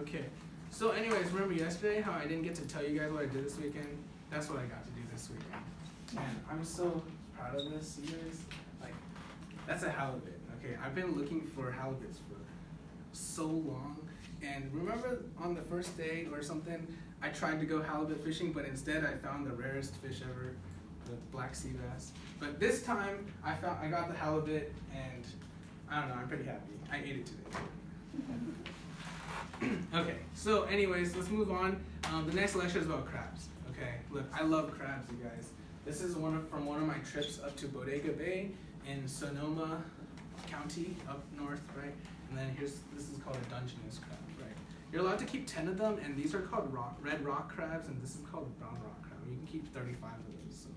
Okay. So anyways, remember yesterday how I didn't get to tell you guys what I did this weekend? That's what I got to do this weekend. And I'm so proud of this, you guys. Like, that's a halibut. Okay, I've been looking for halibuts for so long. And remember on the first day or something, I tried to go halibut fishing, but instead I found the rarest fish ever, the black sea bass. But this time I got the halibut, and I don't know, I'm pretty happy. I ate it today. Okay, so anyways, let's move on. The next lecture is about crabs. Okay, look, I love crabs, you guys. This is from one of my trips up to Bodega Bay in Sonoma County, up north, right? And then this is called a Dungeness crab, right? You're allowed to keep 10 of them, and these are called red rock crabs, and this is called brown rock crab. You can keep 35 of those. So,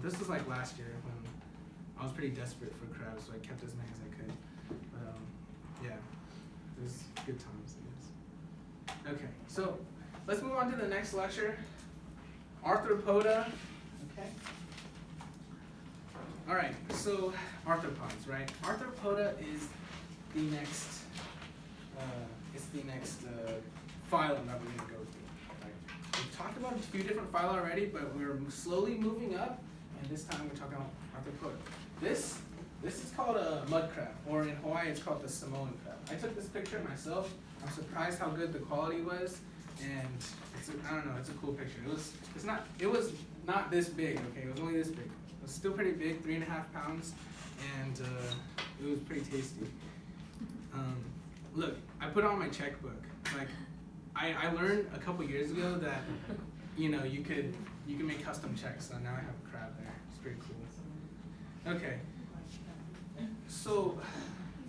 this was like last year when I was pretty desperate for crabs, so I kept as many as I could. But yeah, it was good times, I guess. Okay, so let's move on to the next lecture. Arthropoda. Okay. All right, so arthropods, right? Arthropoda is the next. It's the next phylum that we're going to go through. Right? We've talked about a few different phyla already, but we're slowly moving up, and this time we're talking about arthropoda. This is called a mud crab, or in Hawaii it's called the Samoan crab. I took this picture myself. I'm surprised how good the quality was, and I don't know, it's a cool picture. It was not this big, okay? It was only this big. It was still pretty big, 3.5 pounds, and it was pretty tasty. Look, I put it on my checkbook. Like, I learned a couple years ago that, you know, you can make custom checks. So now I have a crab there. It's pretty cool. Okay. So.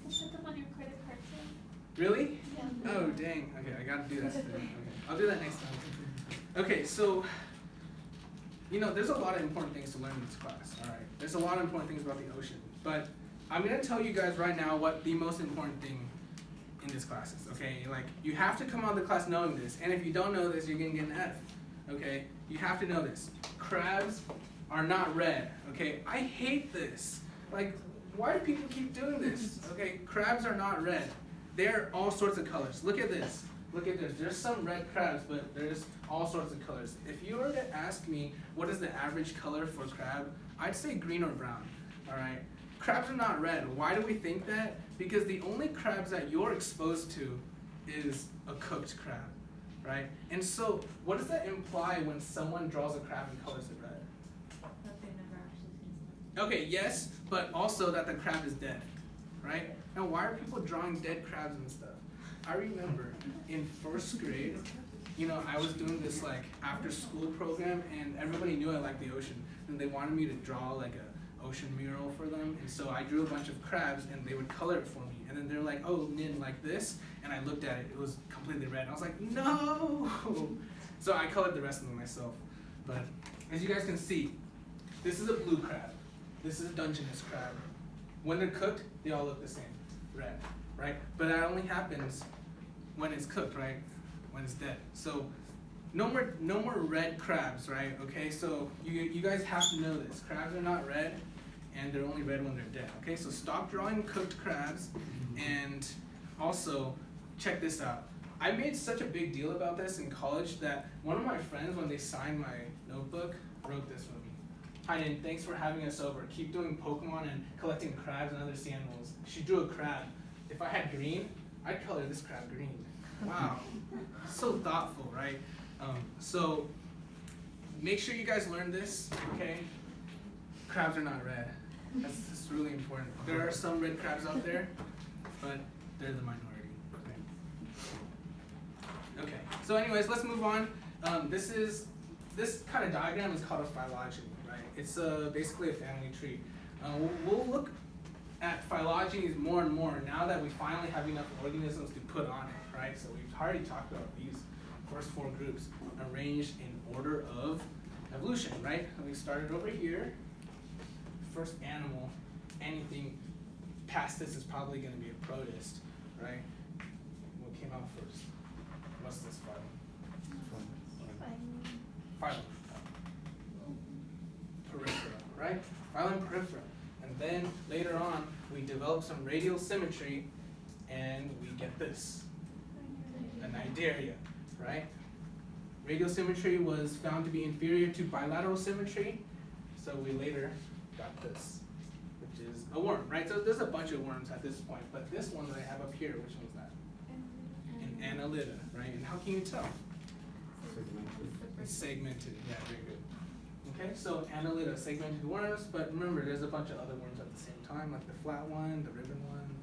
You can put them on your credit card too. Really? Yeah. Oh dang. Okay, I gotta do that today. Okay. I'll do that next time. Okay, so. You know, there's a lot of important things to learn in this class. All right. There's a lot of important things about the ocean, but I'm gonna tell you guys right now what the most important thing in this class is, okay? Like, you have to come out of the class knowing this, and if you don't know this, you're gonna get an F, okay? You have to know this. Crabs are not red, okay? I hate this. Like, why do people keep doing this? Okay, crabs are not red. They're all sorts of colors. Look at this. Look at this. There's some red crabs, but there's all sorts of colors. If you were to ask me what is the average color for crab, I'd say green or brown, all right? Crabs are not red. Why do we think that? Because the only crabs that you're exposed to is a cooked crab, right? And so, what does that imply when someone draws a crab and colors it red? That they've never actually seen something. Okay, yes, but also that the crab is dead, right? Now, why are people drawing dead crabs and stuff? I remember in first grade, you know, I was doing this like after school program, and everybody knew I liked the ocean, and they wanted me to draw like a ocean mural for them, and so I drew a bunch of crabs, and they would color it for me, and then they're like, oh, Nin, like this, and I looked at it, it was completely red, and I was like, no! So I colored the rest of them myself, but as you guys can see, this is a blue crab, this is a Dungeness crab. When they're cooked, they all look the same, red, right? But that only happens when it's cooked, right? When it's dead. So no more red crabs, right? Okay, so you guys have to know this. Crabs are not red, and they're only red when they're dead. Okay, so stop drawing cooked crabs, and also check this out. I made such a big deal about this in college that one of my friends, when they signed my notebook, wrote this for me. Hi, Nin, thanks for having us over. Keep doing Pokemon and collecting crabs and other sea animals. She drew a crab. If I had green, I'd color this crab green. Wow, so thoughtful, right? So make sure you guys learn this, okay? Crabs are not red. That's really important. There are some red crabs out there, but they're the minority. Okay, so anyways, let's move on. This kind of diagram is called a phylogeny, right? It's basically a family tree. We'll look at phylogenies more and more now that we finally have enough organisms to put on it, right? So we've already talked about these first 4 groups arranged in order of evolution, right? And we started over here. First animal, anything past this is probably going to be a protist, right? What came out first? What's this phylum? Phylum. Peripheral, right? Phylum peripheral. And then later on, we develop some radial symmetry, and we get this. a cnidaria, right? Radial symmetry was found to be inferior to bilateral symmetry, so we later got this, which is a worm, right? So there's a bunch of worms at this point, but this one that I have up here, which one's that? An annelida, right? And how can you tell? It's segmented, yeah, very good. Okay, so annelida, segmented worms, but remember there's a bunch of other worms at the same time, like the flat one, the ribbon one.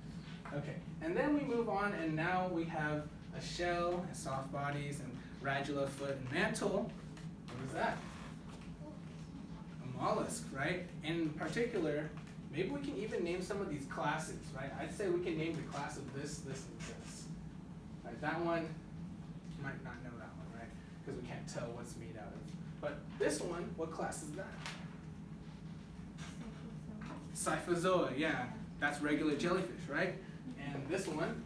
Okay, and then we move on, and now we have a shell, and soft bodies, and radula, foot, and mantle. What is that? A mollusk, right? In particular, maybe we can even name some of these classes, right? I'd say we can name the class of this, this, and this. Right, that one, you might not know that one, right? Because we can't tell what's made out of. But this one, what class is that? Cyphozoa, yeah. That's regular jellyfish, right? And this one?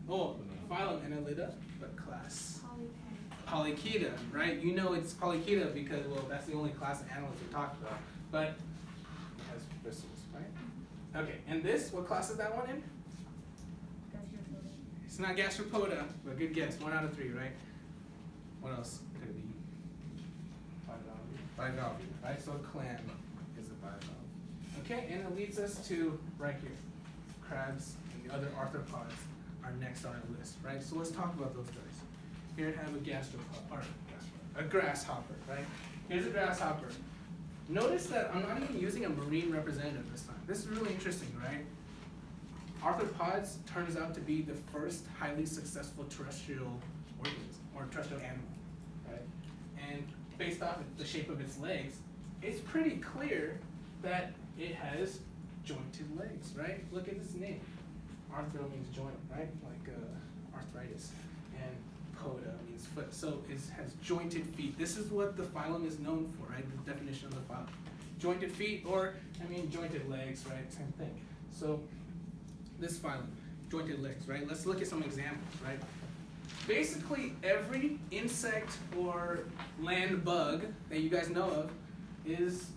Oh, phylum Annelida, but class? Polychaeta, right? You know it's Polychaeta because, well, that's the only class of annelids we talked about. But it has bristles, right? Okay, and this, what class is that one in? It's not Gastropoda, but good guess. 1 out of 3, right? What else could it be? Bivalve, right? So clam is a bivalve. Okay, and it leads us to right here. Crabs and the other arthropods are next on our list, right? So let's talk about those guys. Here I have a a grasshopper, right? Here's a grasshopper. Notice that I'm not even using a marine representative this time. This is really interesting, right? Arthropods turns out to be the first highly successful terrestrial organism, or terrestrial animal, right? And based off the shape of its legs, it's pretty clear that it has jointed legs, right? Look at its name. Arthro means joint, right? Like arthritis. And poda means foot. So it has jointed feet. This is what the phylum is known for, right? The definition of the phylum. Jointed feet, or, jointed legs, right? Same thing. So this phylum, jointed legs, right? Let's look at some examples, right? Basically, every insect or land bug that you guys know of is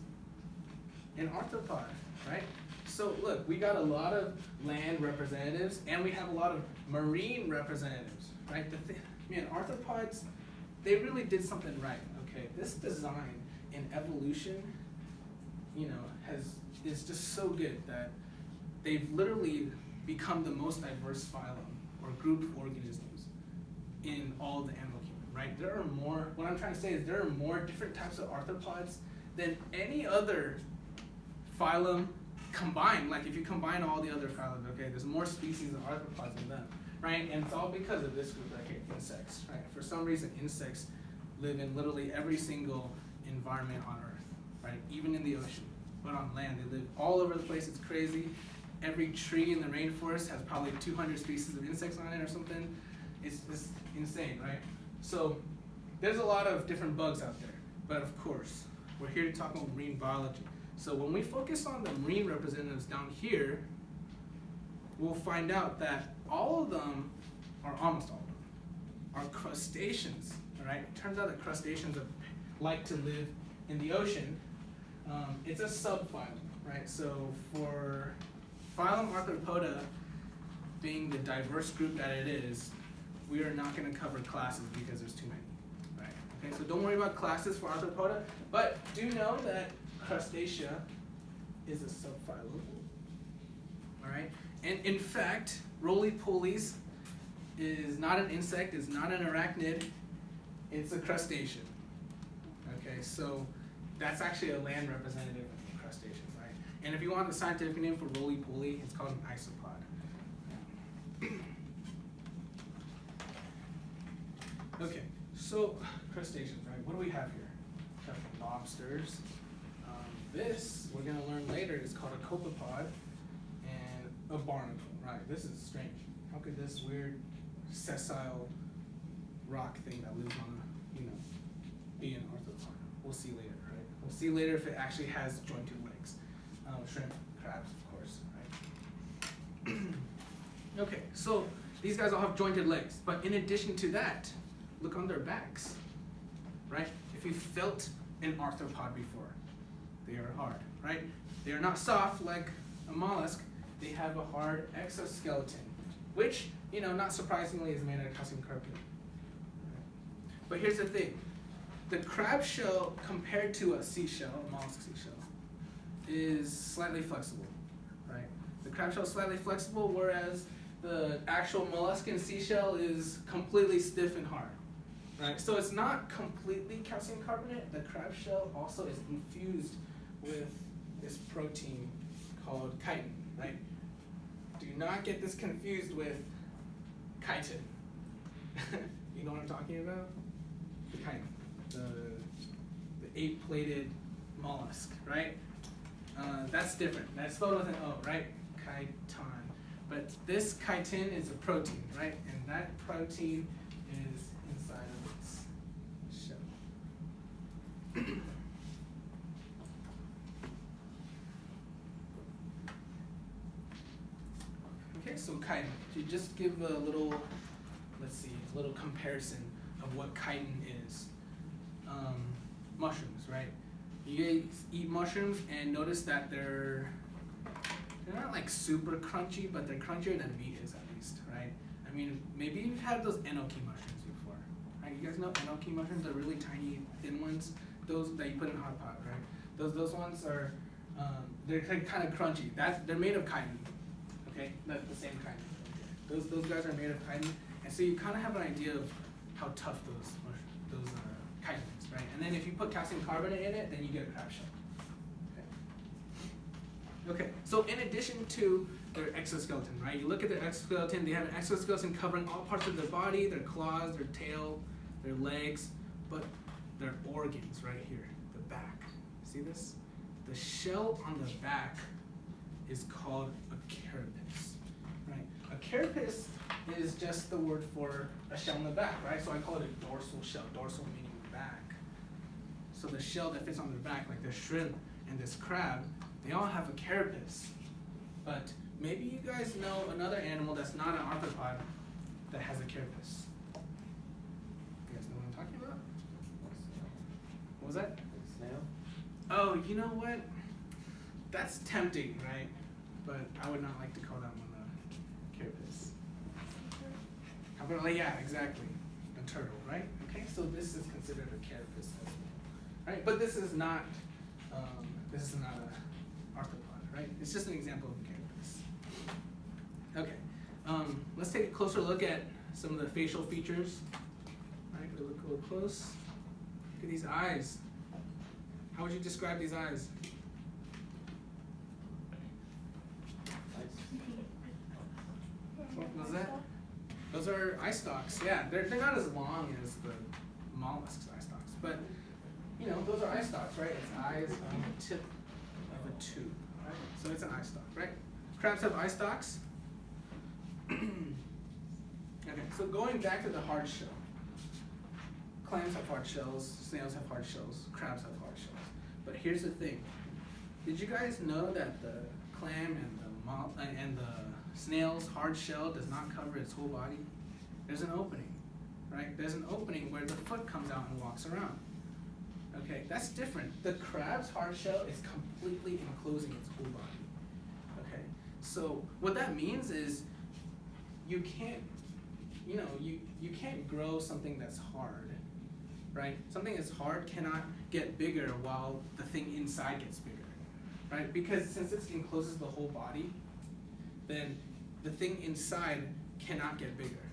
an arthropod, right? So look, we got a lot of land representatives, and we have a lot of marine representatives, right? Arthropods, they really did something right, okay? This design in evolution, is just so good that they've literally become the most diverse phylum or group of organisms in all the animal kingdom, right? There are more, what I'm trying to say is there are more different types of arthropods than any other phylum combined. Like if you combine all the other phylums, okay, there's more species of arthropods than them, right? And it's all because of this group right here, insects, right? For some reason, insects live in literally every single environment on Earth, right? Even in the ocean, but on land, they live all over the place. It's crazy. Every tree in the rainforest has probably 200 species of insects on it or something. It's just insane, right? So there's a lot of different bugs out there, but of course, we're here to talk about marine biology. So when we focus on the marine representatives down here, we'll find out that all of them, or almost all of them, are crustaceans, all right? It turns out that crustaceans like to live in the ocean. It's a subphylum, right? So for Phylum Arthropoda being the diverse group that it is, we are not going to cover classes because there's too many, right? Okay, so don't worry about classes for Arthropoda, but do know that Crustacea is a subphylum, all right? And in fact, roly-polies is not an insect, it's not an arachnid, it's a crustacean, okay? So that's actually a land representative of crustaceans, right? And if you want the scientific name for roly-poly, it's called an isopod. Okay, so crustaceans, right? What do we have here? We have lobsters. This, we're going to learn later, is called a copepod and a barnacle, right? This is strange. How could this weird sessile rock thing that lives on a, be an arthropod? We'll see later, right? We'll see later if it actually has jointed legs. Shrimp, crabs, of course, right? Okay, so these guys all have jointed legs, but in addition to that, look on their backs, right? If you felt an arthropod before, they are hard, right? They are not soft like a mollusk. They have a hard exoskeleton. which, you know, not surprisingly is made out of calcium carbonate. But here's the thing. The crab shell compared to a seashell, a mollusk seashell, is slightly flexible, right? The crab shell is slightly flexible, whereas the actual molluscan seashell is completely stiff and hard, right? So it's not completely calcium carbonate. The crab shell also is infused with this protein called chitin, right? Do not get this confused with chitin. You know what I'm talking about? The chitin, the 8-plated mollusk, right? That's different. That's spelled with an O, right? Chitin. But this chitin is a protein, right? And that protein is inside of its shell. Okay, so chitin. To just give a little, let's see, a little comparison of what chitin is. Mushrooms, right? You guys eat mushrooms and notice that they're not like super crunchy, but they're crunchier than meat is, at least, right? I mean, maybe you've had those enoki mushrooms before, right? You guys know enoki mushrooms are really tiny, thin ones, those that you put in a hot pot, right? Those ones are, they're kind of crunchy. They're made of chitin, okay? The same chitin. Those guys are made of chitin, and so you kind of have an idea of how tough those chitin is, right? And then if you put calcium carbonate in it, then you get a crab shell. Okay, so in addition to their exoskeleton, right? You look at their exoskeleton, they have an exoskeleton covering all parts of their body, their claws, their tail, their legs, but their organs right here, the back. See this? The shell on the back is called a carapace, right? A carapace is just the word for a shell on the back, right? So I call it a dorsal shell, dorsal meaning back. So the shell that fits on their back, like the shrimp and this crab, they all have a carapace, but maybe you guys know another animal that's not an arthropod that has a carapace. You guys know what I'm talking about? What was that? Snail? Oh, you know what? That's tempting, right? But I would not like to call that one a carapace. How about, like, yeah, exactly. A turtle, right? Okay, so this is considered a carapace as well, right? But this is not a arthropod, right? It's just an example of a carapace. Okay, let's take a closer look at some of the facial features. All right, look a little close. Look at these eyes. How would you describe these eyes? What was that? Those are eye stalks. Yeah, they're not as long as the mollusk's eye stalks, but you know, those are eye stalks, right? It's eyes on the tip of a tube, right? So it's an eye stalk, right? Crabs have eye stalks. Okay, so going back to the hard shell. Clams have hard shells, snails have hard shells, crabs have hard shells. But here's the thing. Did you guys know that the clam and the snail's hard shell does not cover its whole body? There's an opening, right? There's an opening where the foot comes out and walks around. Okay, that's different. The crab's hard shell is completely enclosing its whole body. Okay, so what that means is you can't, you can't grow something that's hard, right? Something that's hard cannot get bigger while the thing inside gets bigger, right? Because since it encloses the whole body, then the thing inside cannot get bigger,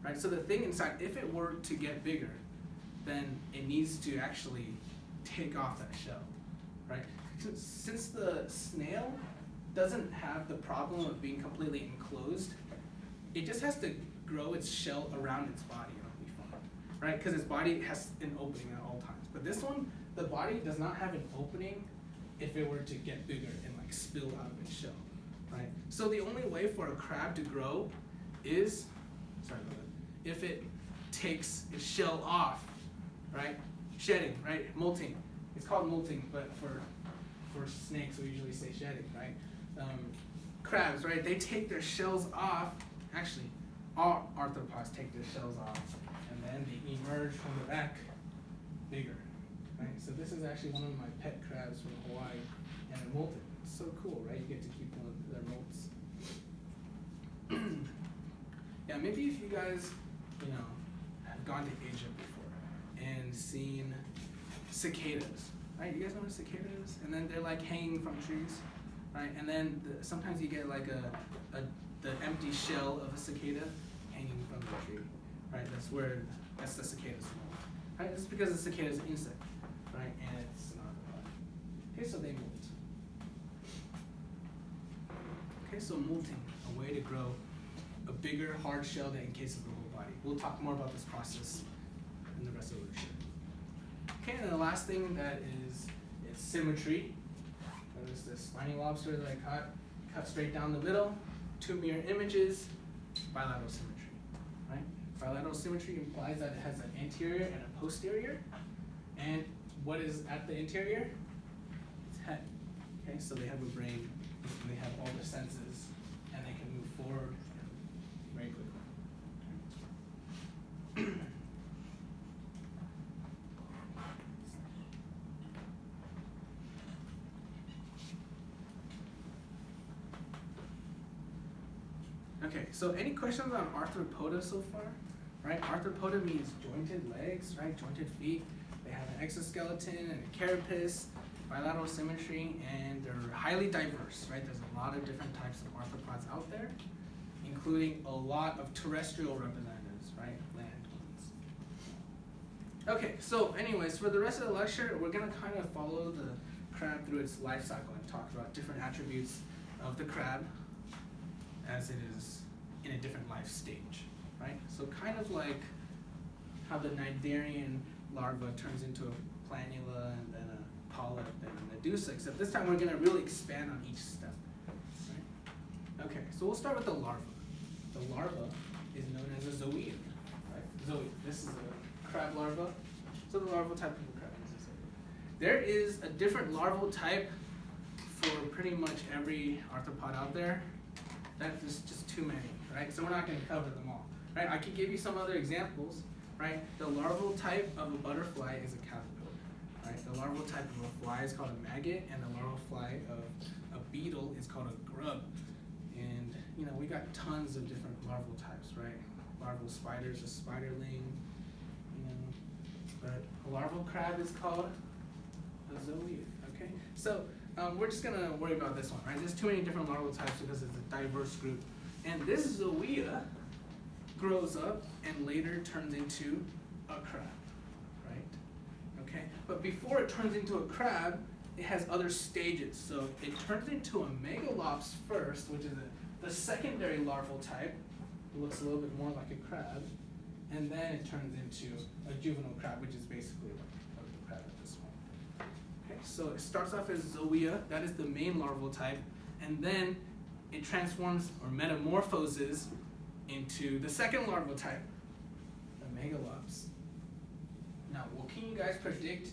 right? So the thing inside, if it were to get bigger, then it needs to actually take off that shell, right? Since the snail doesn't have the problem of being completely enclosed, it just has to grow its shell around its body and it'll be fine, right? Because its body has an opening at all times. But this one, the body does not have an opening if it were to get bigger and like spill out of its shell, right? So the only way for a crab to grow is, if it takes its shell off, right? Shedding, right? Molting. It's called molting, but for snakes we usually say shedding, right? Crabs, right? They take their shells off. Actually, all arthropods take their shells off, and then they emerge from the back bigger, right? So this is actually one of my pet crabs from Hawaii, and they're molted. It's so cool, right? You get to keep one of their molts. Now maybe if you guys, have gone to Asia before and seen cicadas, right? You guys know what a cicada is? And then they're like hanging from trees, right? And then sometimes you get like the empty shell of a cicada hanging from the tree, right? That's the cicada's molt, right? It's because the cicada is an insect, right? And it's an arthropod. Okay, so they molt. Okay, so molting, a way to grow a bigger hard shell that encases the whole body. We'll talk more about this process in the rest of the lecture. Okay, and the last thing that is symmetry. Notice this spiny lobster that I cut straight down the middle, 2 mirror images, bilateral symmetry, right? Bilateral symmetry implies that it has an anterior and a posterior, and what is at the interior? It's head. Okay, so they have a brain, and they have all the senses, and they can move forward very quickly. Okay, so any questions on arthropoda so far? Right, arthropoda means jointed legs, right, jointed feet. They have an exoskeleton and a carapace, bilateral symmetry, and they're highly diverse, right? There's a lot of different types of arthropods out there, including a lot of terrestrial representatives, right, land ones. Okay, so anyways, for the rest of the lecture, we're gonna kind of follow the crab through its life cycle and talk about different attributes of the crab as it is in a different life stage, right? So kind of like how the cnidarian larva turns into a planula and then a polyp and a medusa, except this time we're gonna really expand on each step, right? Okay, so we'll start with the larva. The larva is known as a zoea, right? Zoea, this is a crab larva. So the larval type of a crab is a zoea. There is a different larval type for pretty much every arthropod out there. That's just too many, right? So we're not going to cover them all, right? I could give you some other examples, right? The larval type of a butterfly is a caterpillar, right? The larval type of a fly is called a maggot, and the larval fly of a beetle is called a grub. And we got tons of different larval types, right? Larval spiders, a spiderling, but a larval crab is called a zoea. Okay, so we're just gonna worry about this one, right? There's too many different larval types because it's a diverse group. And this zoea grows up and later turns into a crab, right? Okay, but before it turns into a crab, it has other stages. So it turns into a megalops first, which is the secondary larval type. It looks a little bit more like a crab. And then it turns into a juvenile crab, which is basically like a crab at this point. Okay, so it starts off as zoea, that is the main larval type, and then it transforms or metamorphoses into the second larval type, the megalops. Now, what can you guys predict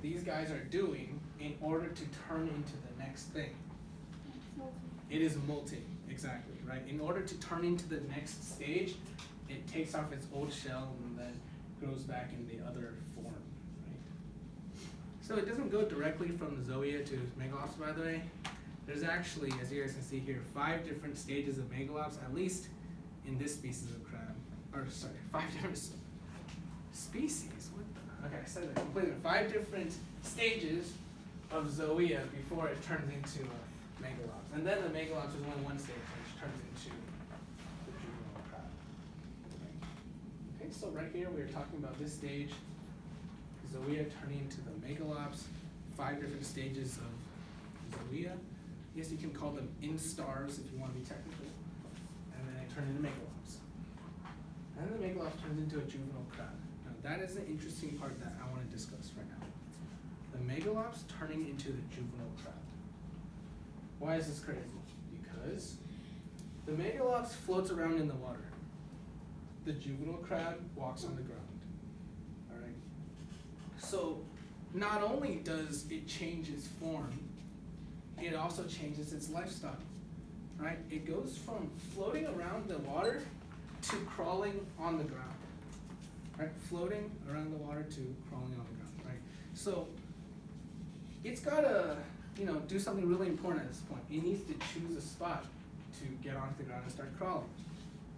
these guys are doing in order to turn into the next thing? It is molting, exactly, right? In order to turn into the next stage, it takes off its old shell and then grows back in the other form, right? So it doesn't go directly from zoea to megalops, by the way. There's actually, as you guys can see here, 5 different stages of megalops, at least in this species of crab. Or sorry, 5 different species. What the? Okay, I said that completely. 5 different stages of zoea before it turns into a megalops. And then the megalops is only one stage, which turns into the juvenile crab. Okay, so right here we're talking about this stage, zoea turning into the megalops, 5 different stages of zoea. Yes, you can call them instars if you want to be technical. And then they turn into megalops. And then the megalops turns into a juvenile crab. Now that is the interesting part that I want to discuss right now. The megalops turning into the juvenile crab. Why is this crazy? Because the megalops floats around in the water. The juvenile crab walks on the ground. All right. So not only does it change its form, it also changes its lifestyle, right? It goes from floating around the water to crawling on the ground, right? Floating around the water to crawling on the ground, right? So it's gotta, do something really important at this point. It needs to choose a spot to get onto the ground and start crawling,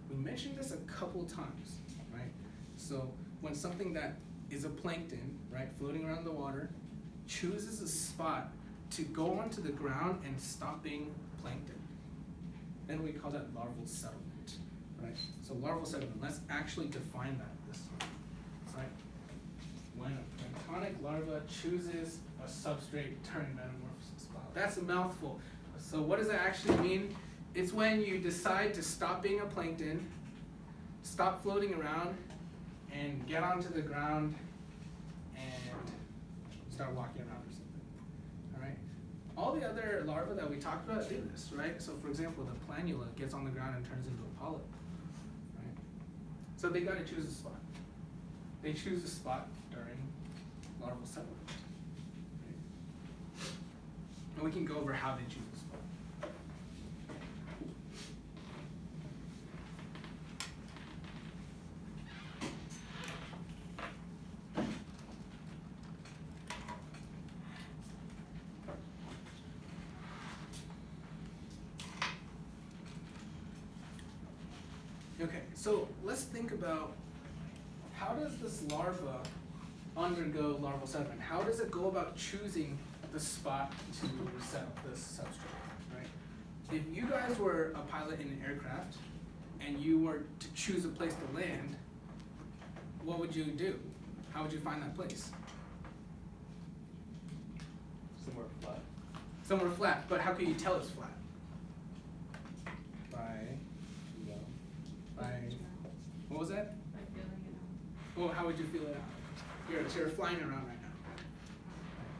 We mentioned this a couple times, right? So when something that is a plankton, right, floating around the water, chooses a spot to go onto the ground and stop being plankton, then we call that larval settlement, right? So larval settlement, let's actually define that this time, right? When a planktonic larva chooses a substrate during metamorphosis. Wow, that's a mouthful. So what does that actually mean? It's when you decide to stop being a plankton, stop floating around, and get onto the ground and start walking around or something. All right. All the other larvae that we talked about do this, right? So for example, the planula gets on the ground and turns into a polyp, right? So they got to choose a spot. They choose a spot during larval settlement. Right? And we can go over how they choose a spot. Okay, so let's think about how does this larva undergo larval settlement? How does it go about choosing the spot to settle this substrate, right? If you guys were a pilot in an aircraft and you were to choose a place to land, what would you do? How would you find that place? Somewhere flat. Somewhere flat, but how can you tell it's flat? What was that? By feeling it out. Well, how would you feel it out? You're flying around right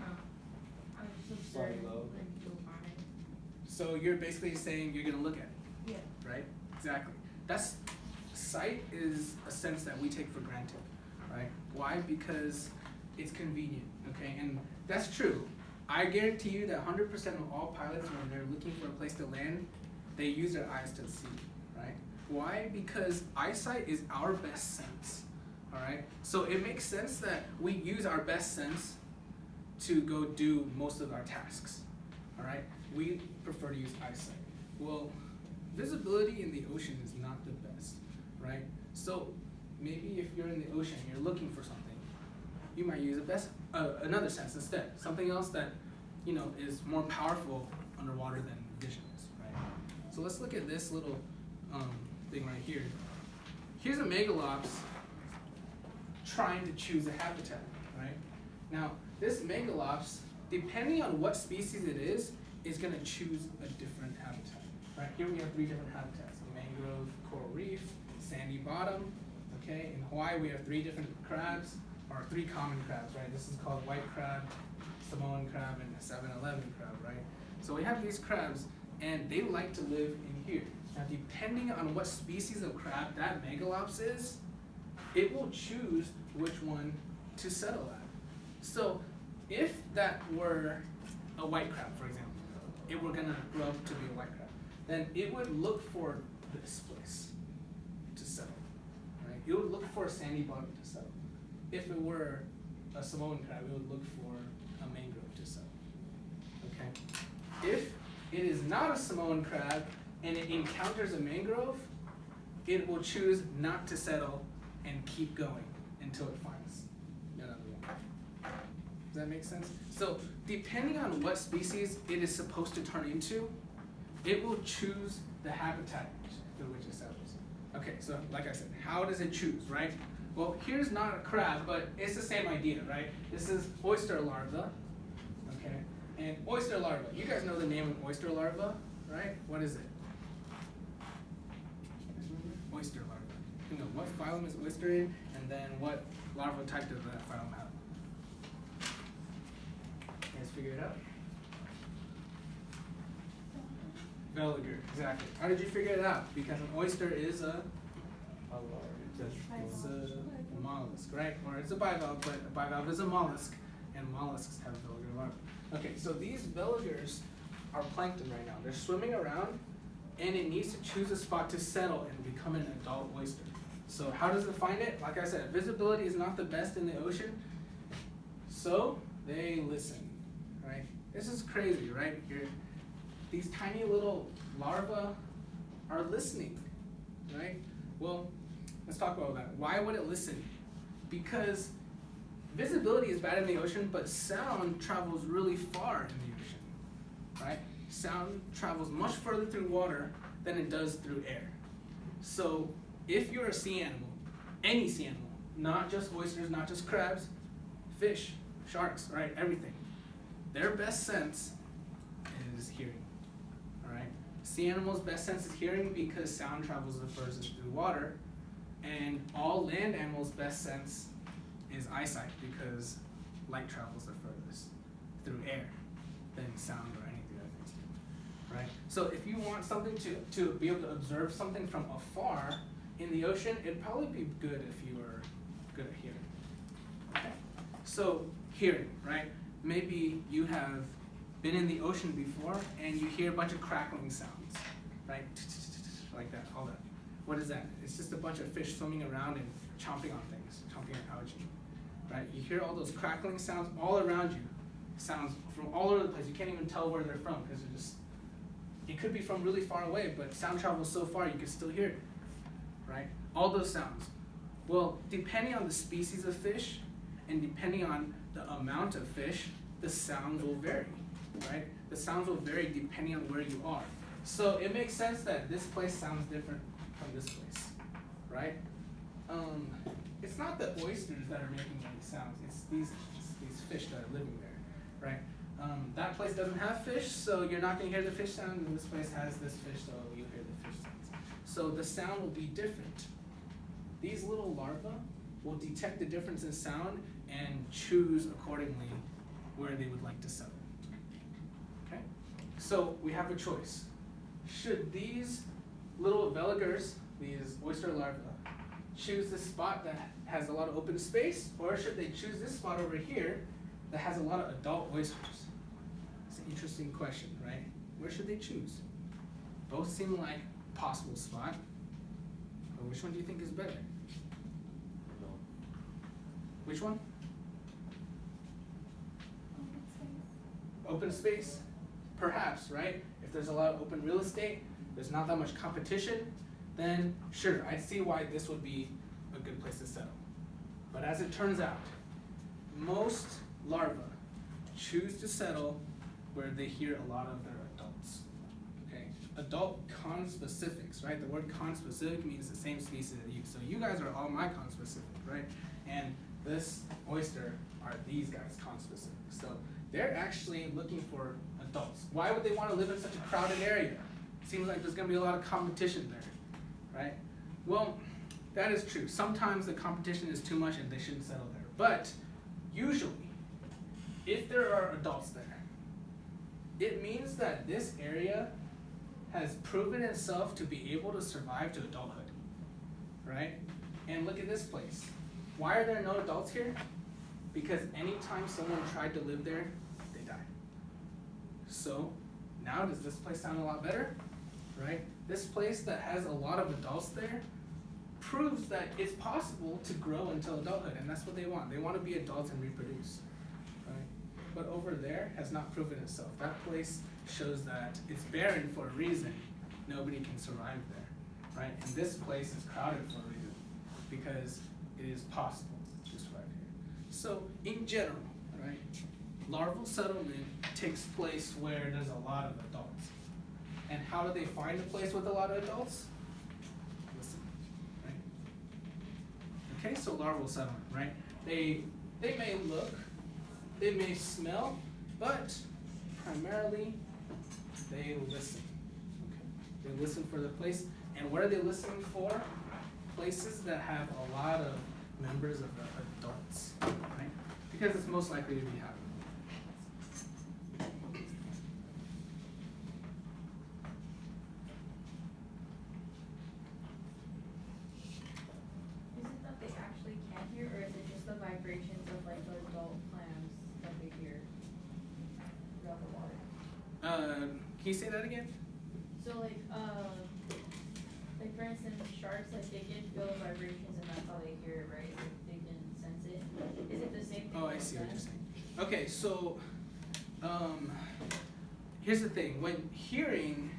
now. I was just Flying observing low. when you go by. So you're basically saying you're gonna look at it, Yeah. right? Exactly. That's sight is a sense that we take for granted, right? Why? Because it's convenient, okay? And that's true. I guarantee you that 100% of all pilots, when they're looking for a place to land, they use their eyes to see, right? Why? Because eyesight is our best sense, all right? So it makes sense that we use our best sense to go do most of our tasks, all right? We prefer to use eyesight. Well, visibility in the ocean is not the best, right? So maybe if you're in the ocean, you're looking for something, you might use another sense instead, something else that, you know, is more powerful underwater than vision is, right? So let's look at this little thing right here. Here's a megalops trying to choose a habitat, right? Now, this megalops, depending on what species it is gonna choose a different habitat, right? Here we have 3 different habitats: mangrove, coral reef, sandy bottom, okay? In Hawaii, we have 3 different crabs, or 3 common crabs, right? This is called white crab, Samoan crab, and 7-Eleven crab, right? So we have these crabs, and they like to live in here. Now, depending on what species of crab that megalops is, it will choose which one to settle at. So if that were a white crab, for example, it were gonna grow up to be a white crab, then it would look for this place to settle, right? It would look for a sandy bottom to settle. If it were a Samoan crab, it would look for a mangrove to settle, okay? If it is not a Samoan crab and it encounters a mangrove, it will choose not to settle and keep going until it finds another one. Does that make sense? So depending on what species it is supposed to turn into, it will choose the habitat through which it settles. Okay, so like I said, how does it choose, right? Well, here's not a crab, but it's the same idea, right? This is oyster larva, okay? And oyster larva, you guys know the name of oyster larva, right? What is it? Oyster larva. You know, what phylum is oyster in, and then what larval type does that phylum have? You guys figure it out? Veliger, exactly. How did you figure it out? Because an oyster is a mollusk, right? Or it's a bivalve, but a bivalve is a mollusk, and mollusks have veliger larvae. Okay, so these veligers are plankton right now. They're swimming around, and it needs to choose a spot to settle and become an adult oyster. So how does it find it? Like I said, visibility is not the best in the ocean, so they listen, right? This is crazy, right? These tiny little larvae are listening, right? Well, let's talk about that. Why would it listen? Because visibility is bad in the ocean, but sound travels really far in the ocean, right? Sound travels much further through water than it does through air. So if you're a sea animal, any sea animal, not just oysters, not just crabs, fish, sharks, right, everything, their best sense is hearing, all right? Sea animals' best sense is hearing because sound travels the furthest through water, and all land animals' best sense is eyesight because light travels the furthest through air than sound or anything other things do, right? So if you want something to be able to observe something from afar in the ocean, it'd probably be good if you were good at hearing. Okay. So hearing, right? Maybe you have been in the ocean before and you hear a bunch of crackling sounds, right? Like that, all that. What is that? It's just a bunch of fish swimming around and chomping on things, chomping on algae, right? You hear all those crackling sounds all around you, sounds from all over the place. You can't even tell where they're from because it could be from really far away, but sound travels so far you can still hear it, right? All those sounds. Well, depending on the species of fish and depending on the amount of fish, the sounds will vary, right? The sounds will vary depending on where you are. So it makes sense that this place sounds different from this place, right? It's not the oysters that are making any sounds, it's these fish that are living there, right? That place doesn't have fish, so you're not gonna hear the fish sound, and this place has this fish, so you'll hear the fish sounds. So the sound will be different. These little larvae will detect the difference in sound and choose accordingly where they would like to settle. Okay? So we have a choice. Should these little veligers, these oyster larvae, choose this spot that has a lot of open space, or should they choose this spot over here that has a lot of adult oysters? It's an interesting question, right? Where should they choose? Both seem like a possible spot, but which one do you think is better? Which one? Open space? Perhaps, right? If there's a lot of open real estate, there's not that much competition, then sure, I see why this would be a good place to settle. But as it turns out, most larvae choose to settle where they hear a lot of their adults. Okay? Adult conspecifics, right? The word conspecific means the same species as you. So you guys are all my conspecific, right? And this oyster are these guys conspecific. So they're actually looking for adults. Why would they want to live in such a crowded area? Seems like there's going to be a lot of competition there, right? Well, that is true. Sometimes the competition is too much and they shouldn't settle there. But usually, if there are adults there, it means that this area has proven itself to be able to survive to adulthood, right? And look at this place. Why are there no adults here? Because anytime someone tried to live there, they died. So now does this place sound a lot better, right? This place that has a lot of adults there proves that it's possible to grow until adulthood, and that's what they want. They want to be adults and reproduce, right? But over there has not proven itself. That place shows that it's barren for a reason. Nobody can survive there, right? And this place is crowded for a reason, because it is possible to survive here. So in general, right, larval settlement takes place where there's a lot of adults. And how do they find a place with a lot of adults? Listen, right? Okay, so larval settlement, right? They may look, they may smell, but primarily they listen. Okay? They listen for the place. And what are they listening for? Places that have a lot of members of the adults, right? Because it's most likely to be happening. Is it that they actually can hear, or is it just the vibrations of like the adult clams that they hear throughout the water? Can you say that again? So like for instance, sharks, like they can feel the vibrations and that's how they hear it, right? Like, they can sense it. Is it the same thing? Oh, I with see what them? you're saying. Okay, so here's the thing. When hearing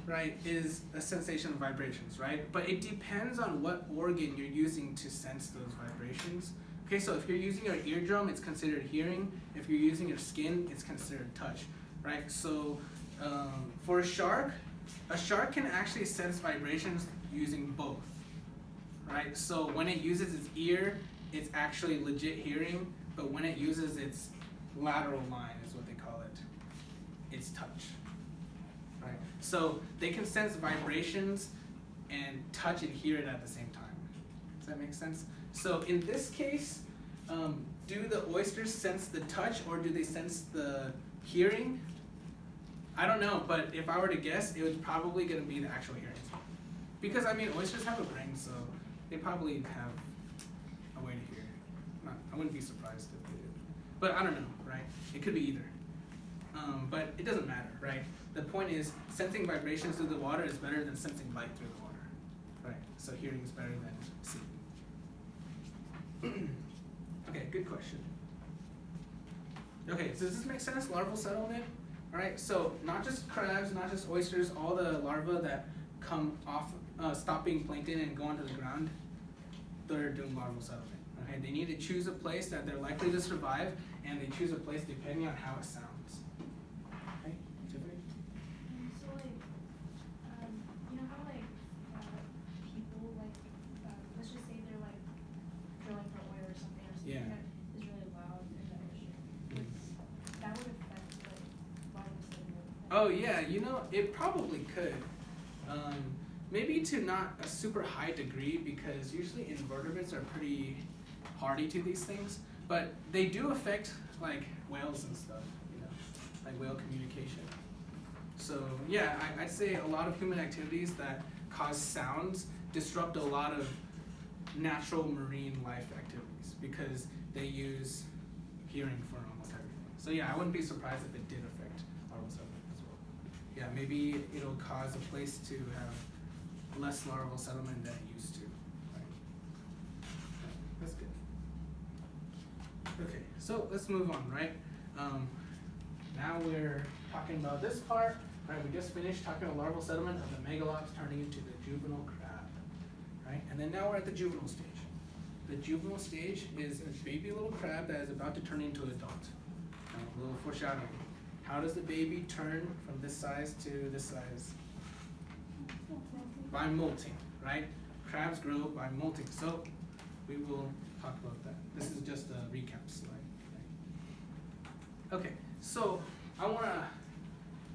right, is a sensation of vibrations, right? But it depends on what organ you're using to sense those vibrations. Okay, so if you're using your eardrum, it's considered hearing. If you're using your skin, it's considered touch, right? So for a shark can actually sense vibrations using both, right? So when it uses its ear, it's actually legit hearing, but when it uses its lateral line is what they call it, it's touch, right? So they can sense vibrations and touch and hear it at the same time. Does that make sense? So in this case, do the oysters sense the touch or do they sense the hearing? I don't know, but if I were to guess, it was probably going to be the actual hearing. Because, I mean, oysters have a brain, so they probably have a way to hear. I wouldn't be surprised if they did. But I don't know, right? It could be either. But it doesn't matter, right? The point is, sensing vibrations through the water is better than sensing light through the water, right? So hearing is better than seeing. Okay, good question. Okay, so does this make sense? Larval settlement? All right, so not just crabs, not just oysters, all the larvae that come off, stop being plankton and go onto the ground, they're doing larval settlement. Okay, they need to choose a place that they're likely to survive, and they choose a place depending on how it sounds. Okay, Tiffany? So like, you know how like people like, let's just say they're like drilling for oil or something Yeah. that is really loud in the ocean. That would affect like larval settlement. Oh yeah, you know, it probably could. Maybe to not a super high degree because usually invertebrates are pretty hardy to these things, but they do affect like whales and stuff, you know, like whale communication. So yeah, I'd say a lot of human activities that cause sounds disrupt a lot of natural marine life activities because they use hearing for almost everything. So yeah, I wouldn't be surprised if it did affect larval settlement as well. Yeah, maybe it'll cause a place to have less larval settlement than it used to. Right? Yeah, that's good. Okay, so let's move on, right? Now we're talking about this part. Right, we just finished talking about larval settlement of the megalops turning into the juvenile crab. Right, and then now we're at the juvenile stage. The juvenile stage is a baby little crab that is about to turn into an adult. Now, a little foreshadowing. How does the baby turn from this size to this size? By molting, right? Crabs grow by molting. So we will talk about that. This is just a recap slide. Right? Okay, so I want to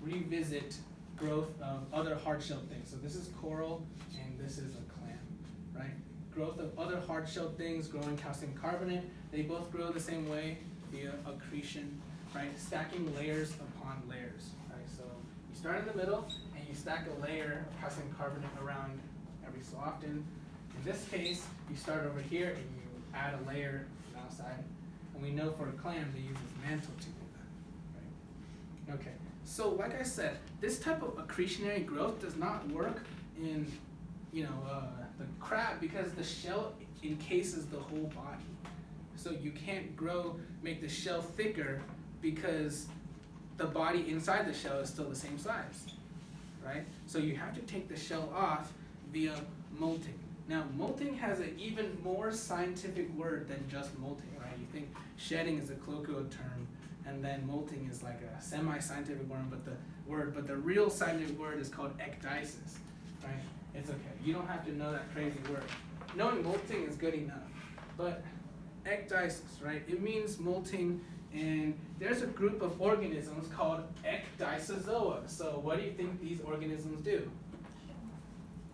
revisit growth of other hard-shelled things. So this is coral and this is a clam, right? Growth of other hard-shelled things growing calcium carbonate. They both grow the same way via accretion, right? Stacking layers upon layers, right? So you start in the middle and you stack a layer of calcium carbonate around every so often. In this case, you start over here and you add a layer from outside. And we know for a clam, they use this mantle to do that, right? Okay, so like I said, this type of accretionary growth does not work in, the crab because the shell encases the whole body. So you can't make the shell thicker because the body inside the shell is still the same size, right? So you have to take the shell off via molting. Now, molting has an even more scientific word than just molting, right? You think shedding is a colloquial term, and then molting is like a semi-scientific word, but the real scientific word is called ecdysis, right? It's okay. You don't have to know that crazy word. Knowing molting is good enough, but ecdysis, right? It means molting, and there's a group of organisms called ecdysozoa. So what do you think these organisms do?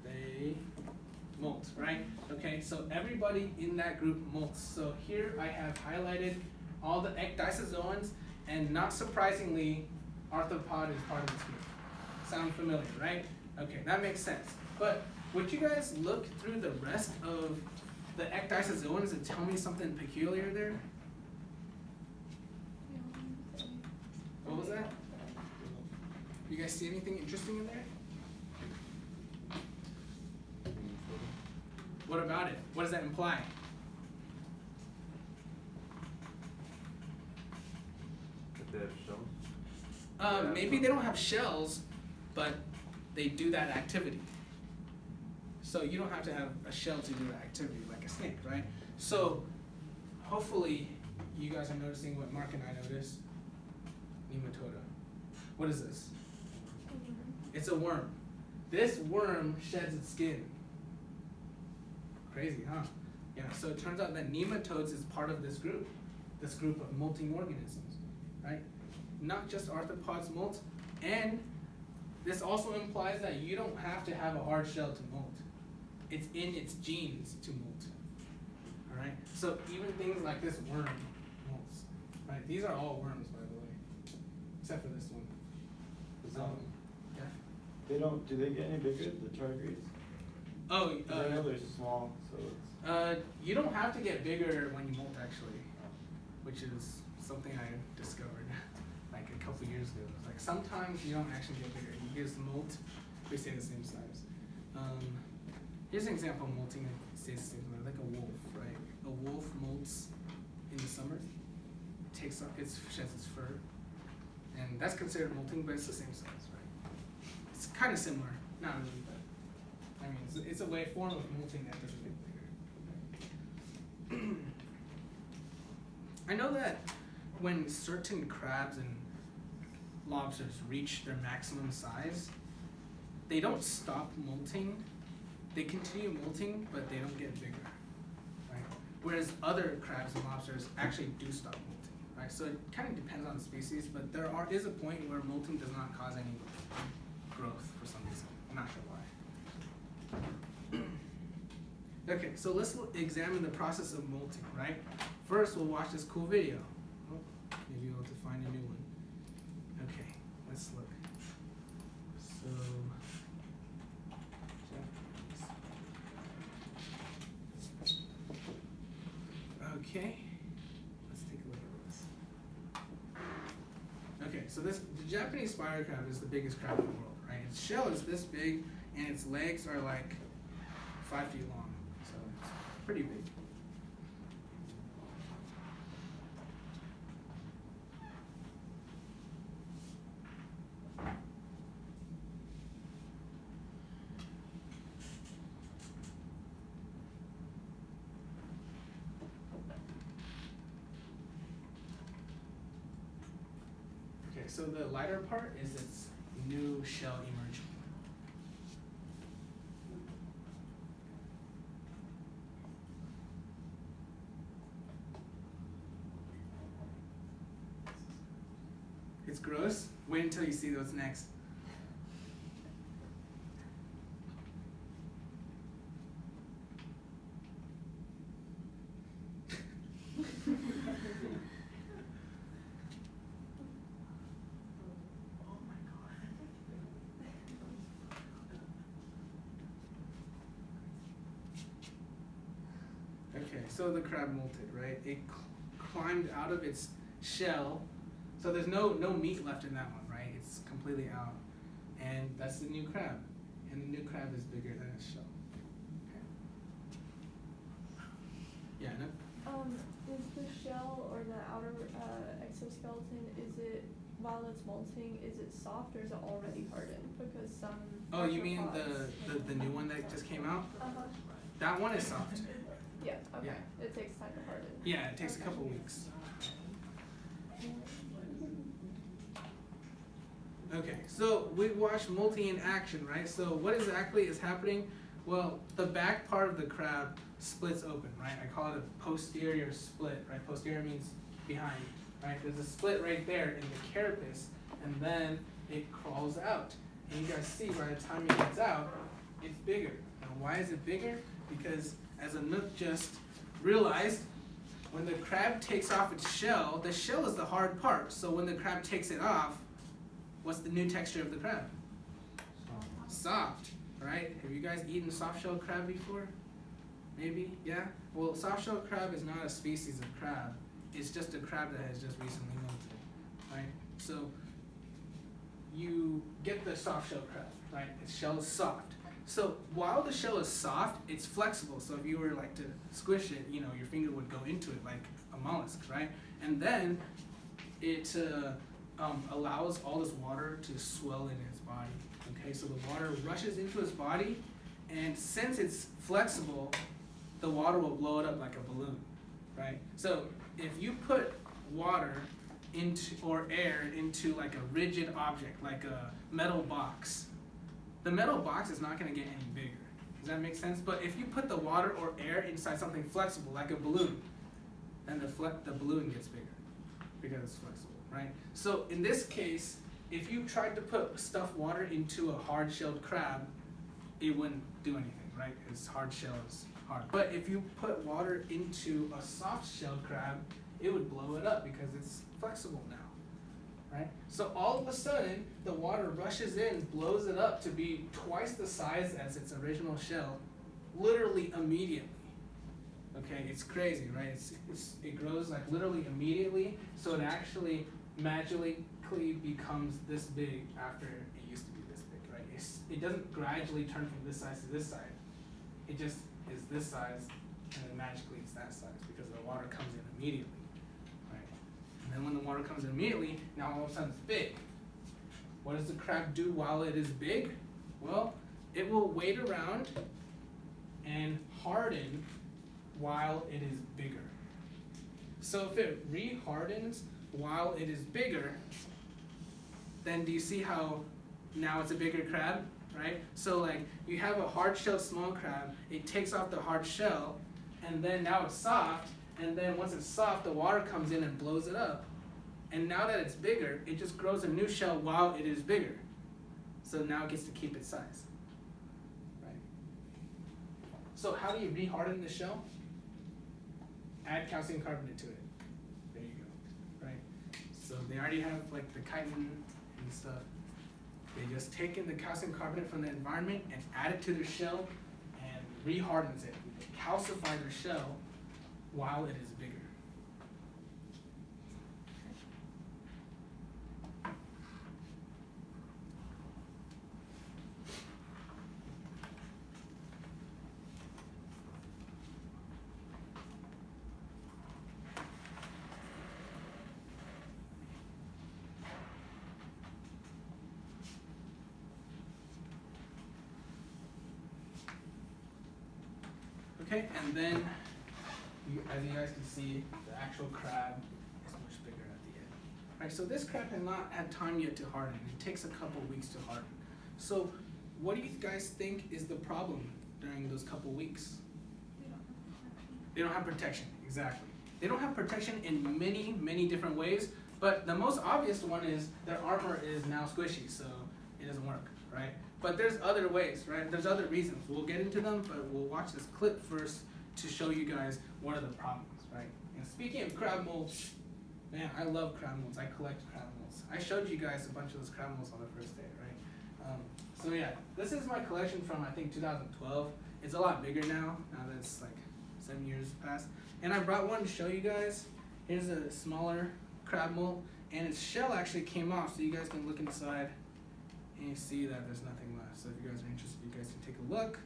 They molt, right? Okay, so everybody in that group molts. So here I have highlighted all the ecdysozoans, and not surprisingly, arthropod is part of this group. Sound familiar, right? Okay, that makes sense. But would you guys look through the rest of the ecdysozoans and tell me something peculiar there? What was that? You guys see anything interesting in there? What about it? What does that imply? That they have shells? Maybe they don't have shells, but they do that activity. So you don't have to have a shell to do that activity, like a snake, right? So hopefully you guys are noticing what Mark and I noticed. Nematode. What is this? It's a worm. This worm sheds its skin. Crazy, huh? Yeah, so it turns out that nematodes is part of this group of molting organisms, right? Not just arthropods molt, and this also implies that you don't have to have a hard shell to molt. It's in its genes to molt, all right? So even things like this worm molts, right? These are all worms, by the way, except for this one. Yeah. They don't. Do they get any bigger? The tardigrades? Oh, I know they're small, so it's. You don't have to get bigger when you molt, actually, which is something I discovered like a couple years ago. Like sometimes you don't actually get bigger. You just molt, they stay the same size. Here's an example of molting that stays the same size, like a wolf, right? A wolf molts in the summer, takes off, sheds its fur, and that's considered molting, but it's the same size, right? It's kind of similar, not really, but I mean, it's a form of molting that doesn't get bigger. I know that when certain crabs and lobsters reach their maximum size, they don't stop molting. They continue molting, but they don't get bigger, right? Whereas other crabs and lobsters actually do stop molting, right? So it kind of depends on the species, but there is a point where molting does not cause any growth for some reason. I'm not sure why. Okay, so let's examine the process of molting, right? First, we'll watch this cool video. Oh, maybe we'll have to find a new one. Okay, let's look. So, okay, let's take a look at this. Okay, so the Japanese spider crab is the biggest crab in the world, right? Its shell is this big, and its legs are like 5 feet long, so it's pretty big. So the lighter part is its new shell emerging. It's gross. Wait until you see what's next. So the crab molted, right? It climbed out of its shell. So there's no meat left in that one, right? It's completely out. And that's the new crab. And the new crab is bigger than its shell. Okay. Yeah, no? Is the shell or the outer exoskeleton, is it, while it's molting, is it soft or is it already hardened? Because some Oh, you mean arthropods- the new one that just came out? Uh-huh. That one is soft. Yeah, okay. Yeah. It takes time to harden. Yeah, it takes a couple weeks. Okay, so we watched molting in action, right? So what exactly is happening? Well, the back part of the crab splits open, right? I call it a posterior split, right? Posterior means behind, right? There's a split right there in the carapace, and then it crawls out. And you guys see by the time it gets out, it's bigger. Now why is it bigger? Because as Anouk just realized, when the crab takes off its shell, the shell is the hard part. So when the crab takes it off, what's the new texture of the crab? Soft, right? Have you guys eaten soft-shelled crab before? Maybe, yeah? Well, soft-shelled crab is not a species of crab. It's just a crab that has just recently molted, right? So you get the soft-shelled crab, right? Its shell is soft. So while the shell is soft, it's flexible. So if you were like to squish it, you know, your finger would go into it like a mollusk, right? And then it allows all this water to swell in its body, okay? Okay, so the water rushes into his body, and since it's flexible, the water will blow it up like a balloon, right? So if you put water into or air into like a rigid object, like a metal box, the metal box is not going to get any bigger. Does that make sense? But if you put the water or air inside something flexible, like a balloon, then the balloon gets bigger because it's flexible, right? So in this case, if you tried to put stuffed water into a hard-shelled crab, it wouldn't do anything, right? Because hard shell is hard. But if you put water into a soft-shelled crab, it would blow it up because it's flexible now, right? So all of a sudden, the water rushes in, blows it up to be twice the size as its original shell, literally immediately. Okay, it's crazy, right? It grows like literally immediately, so it actually magically becomes this big after it used to be this big, right? It doesn't gradually turn from this size to this side. It just is this size, and then magically it's that size because the water comes in immediately, right? And then when the water comes in immediately, now all of a sudden it's big. What does the crab do while it is big? Well, it will wait around and harden while it is bigger. So if it re-hardens while it is bigger, then do you see how now it's a bigger crab, right? So like you have a hard-shelled small crab, it takes off the hard shell, and then now it's soft, and then once it's soft, the water comes in and blows it up. And now that it's bigger, it just grows a new shell while it is bigger. So now it gets to keep its size, right? So how do you re-harden the shell? Add calcium carbonate to it. There you go, right? So they already have like the chitin and stuff. They just take in the calcium carbonate from the environment and add it to their shell and re-hardens it. They calcify their shell while it is bigger. Okay, and then, as you guys can see, the actual crab is much bigger at the end. Right, so this crab has not had time yet to harden. It takes a couple weeks to harden. So what do you guys think is the problem during those couple weeks? They don't have protection, exactly. They don't have protection in many, many different ways, but the most obvious one is their armor is now squishy, so it doesn't work, right? But there's other ways, right? There's other reasons. We'll get into them, but we'll watch this clip first to show you guys what are the problems, right? And speaking of crab molts, man, I love crab molts. I collect crab molts. I showed you guys a bunch of those crab molts on the first day, right? So yeah, this is my collection from, I think, 2012. It's a lot bigger now that it's like 7 years past. And I brought one to show you guys. Here's a smaller crab molt, and its shell actually came off, so you guys can look inside and you see that there's nothing left. So if you guys are interested, you guys can take a look.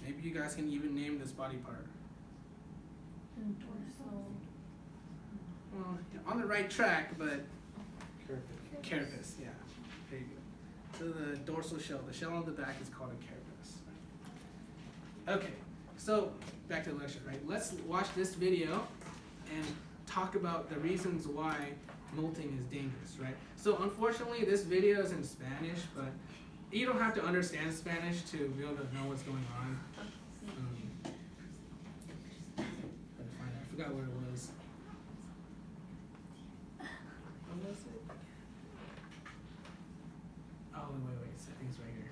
Maybe you guys can even name this body part. Dorsal. Well, you're on the right track, but Carapace. carapace, yeah. There you go. So the dorsal shell, the shell on the back is called a carapace. Okay, so back to the lecture, right? Let's watch this video and talk about the reasons why molting is dangerous, right? So unfortunately, this video is in Spanish, but you don't have to understand Spanish to be able to know what's going on. I forgot where it was. What was it? Oh, wait, I think it's right here.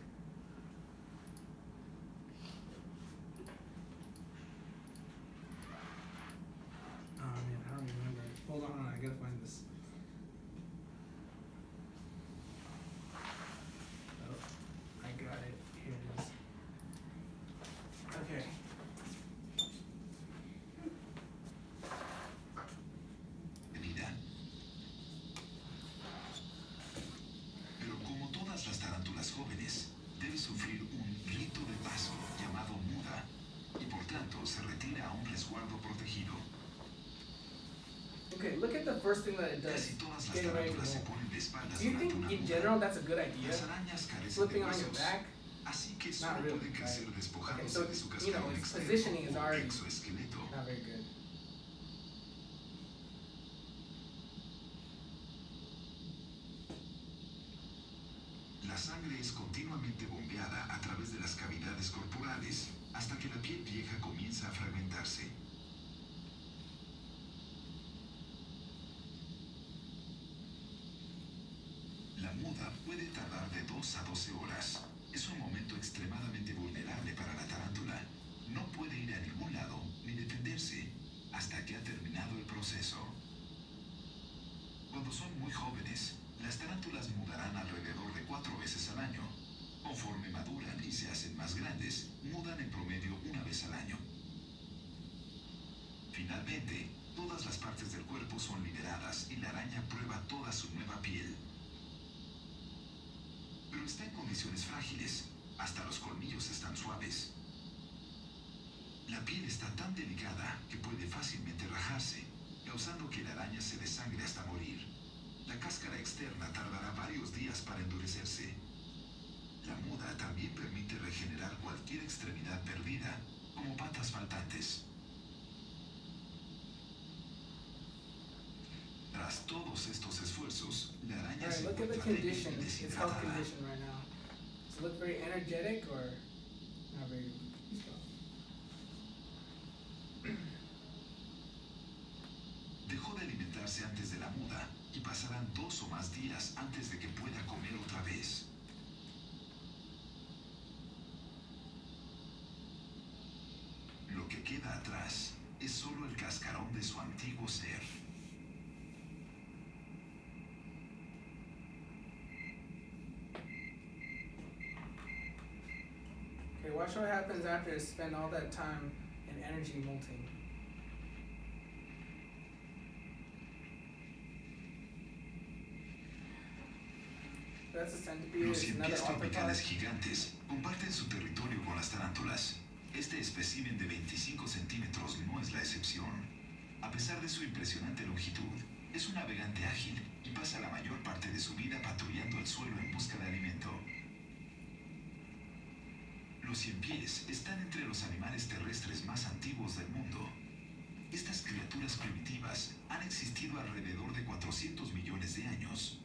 Oh man, I don't remember. Hold on, I gotta find this. Oh, I got it. Here it is. Okay. Pero como todas las tarántulas jóvenes, debe sufrir un rito de paso llamado muda y por tanto se retira a un resguardo protegido. Okay, look at the first thing that it does. Casi todas las Get away from tarántulas se it. ponen de espaldas Do you durante think una in muda, general that's a good idea? las arañas carecen de Flipping on your huesos, back? así que Not solo really, pueden crecer right? Okay, despojándose so de su you know, cascarón its externo positioning is o already exoesqueleto. not very good. La sangre es continuamente bombeada a través de las cavidades corporales hasta que la piel vieja comienza a fragmentarse. La muda puede tardar de 2 a 12 horas. Es un momento extremadamente vulnerable para la tarántula. No puede ir a ningún lado ni defenderse hasta que ha terminado el proceso. Cuando son muy jóvenes, las tarántulas mudarán alrededor de 4 veces al año. Conforme maduran y se hacen más grandes, mudan en promedio una vez al año. Finalmente, todas las partes del cuerpo son liberadas y la araña prueba toda su nueva piel. Pero está en condiciones frágiles. Hasta los colmillos están suaves. La piel está tan delicada que puede fácilmente rajarse, causando que la araña se desangre hasta morir. La cáscara externa tardará varios días para endurecerse. La muda también permite regenerar cualquier extremidad perdida, como patas faltantes. Tras todos estos esfuerzos, la araña Alright, se look at the encuentra débil condition, y its health deshidratada. condition right now. Does it look very energetic or not very strong? Dejó de alimentarse antes de la muda y pasarán 2 o más días antes de que pueda comer otra vez. Lo que queda atrás es solo el cascarón de su antiguo ser. Okay, watch what happens after it spent all that time and energy molting. That's a centipede, Los it's another ciempiés tropicales arthropod. gigantes comparten su territorio con las tarántulas. Este espécimen de 25 centímetros no es la excepción. A pesar de su impresionante longitud, es un navegante ágil y pasa la mayor parte de su vida patrullando el suelo en busca de alimento. Los ciempiés están entre los animales terrestres más antiguos del mundo. Estas criaturas primitivas han existido alrededor de 400 millones de años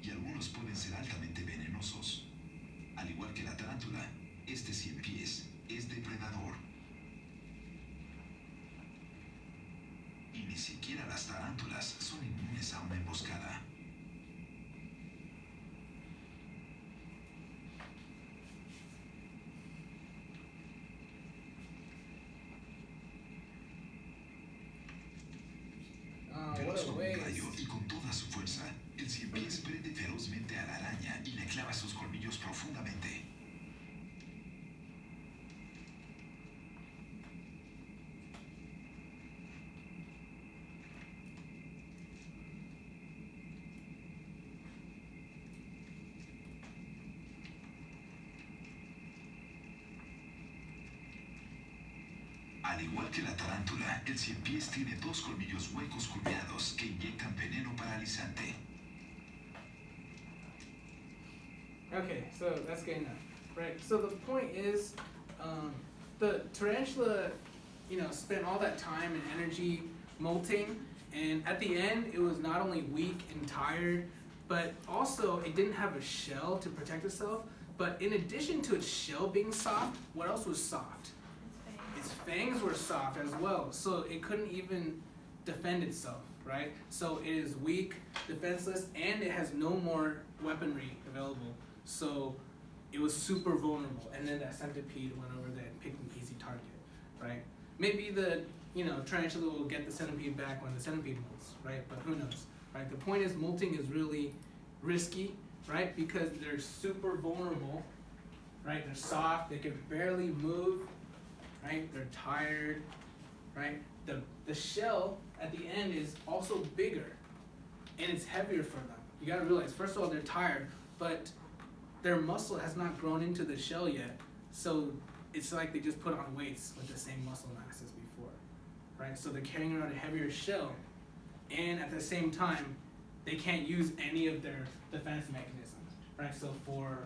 y algunos pueden ser altamente venenosos. Al igual que la tarántula, este ciempiés es depredador. Y ni siquiera las tarántulas son inmunes a una emboscada. What Veloz a como un rayo waste. y con toda su fuerza, el ciempiés prende ferozmente a la araña y le clava sus colmillos profundamente. Al igual que la tarántula, el ciempiés tiene 2 colmillos huecos curveados que inyectan veneno paralizante. Okay, so that's good enough, right? So the point is, the tarantula, spent all that time and energy molting, and at the end, it was not only weak and tired, but also it didn't have a shell to protect itself. But in addition to its shell being soft, what else was soft? Its fangs were soft as well, so it couldn't even defend itself, right? So it is weak, defenseless, and it has no more weaponry available. So it was super vulnerable, and then that centipede went over there and picked an easy target, right? Maybe the tarantula will get the centipede back when the centipede molts, right? But who knows, right? The point is molting is really risky, right? Because they're super vulnerable, right? They're soft, they can barely move, right? They're tired, right? The shell at the end is also bigger, and it's heavier for them. You gotta realize, first of all, they're tired, but their muscle has not grown into the shell yet, so it's like they just put on weights with the same muscle mass as before, right? So they're carrying around a heavier shell, and at the same time, they can't use any of their defense mechanisms, right? So for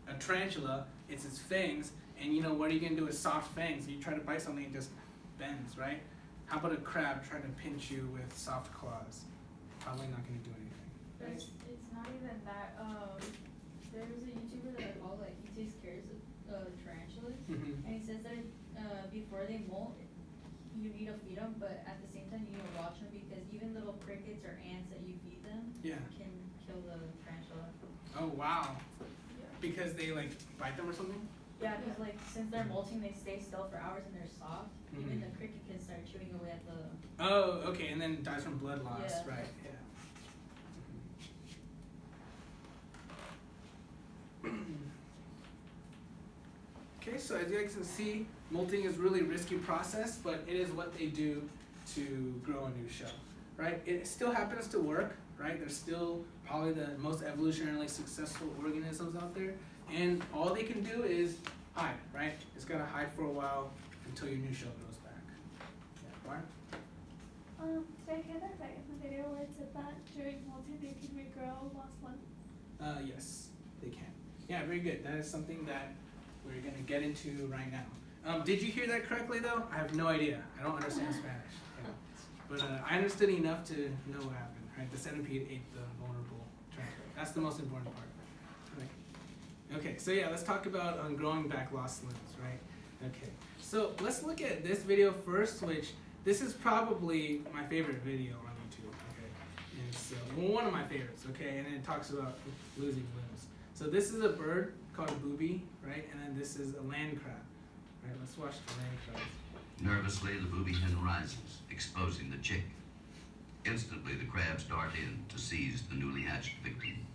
a tarantula, it's its fangs, and you know what are you gonna do with soft fangs? You try to bite something, it just bends, right? How about a crab trying to pinch you with soft claws? Probably not gonna do anything. Right? It's not even that. There was a YouTuber that I follow, like he takes care of tarantulas, Mhm. and he says that before they molt, you need to feed them, but at the same time you need to watch them because even little crickets or ants that you feed them Yeah. can kill the tarantula. Oh wow. Yeah. Because they like bite them or something? Yeah, because like since they're molting, they stay still for hours and they're soft. Even Mhm. the cricket can start chewing away at the. Oh, okay, and then dies from blood loss, Yeah. right? Yeah. Okay, so as you guys can see, molting is really a risky process, but it is what they do to grow a new shell, right? It still happens to work, right? They're still probably the most evolutionarily successful organisms out there, and all they can do is hide, right? It's gotta hide for a while until your new shell grows back. Yeah, why? Did I hear that right in the video where it said that during molting they can regrow lost limbs? Yes, they can. Yeah, very good. That is something that we're gonna get into right now. Did you hear that correctly though? I have no idea. I don't understand Spanish. Yeah. But I understood enough to know what happened, right? The centipede ate the vulnerable tarantula. That's the most important part. Right. Okay, so yeah, let's talk about growing back lost limbs, right? Okay, so let's look at this video first, which this is probably my favorite video on YouTube, okay? And so, well, one of my favorites, okay? And it talks about losing limbs. So this is a bird called a booby, right? And then this is a land crab, right? Let's watch the land crab. Nervously, the booby hen rises, exposing the chick. Instantly, the crabs dart in to seize the newly hatched victim.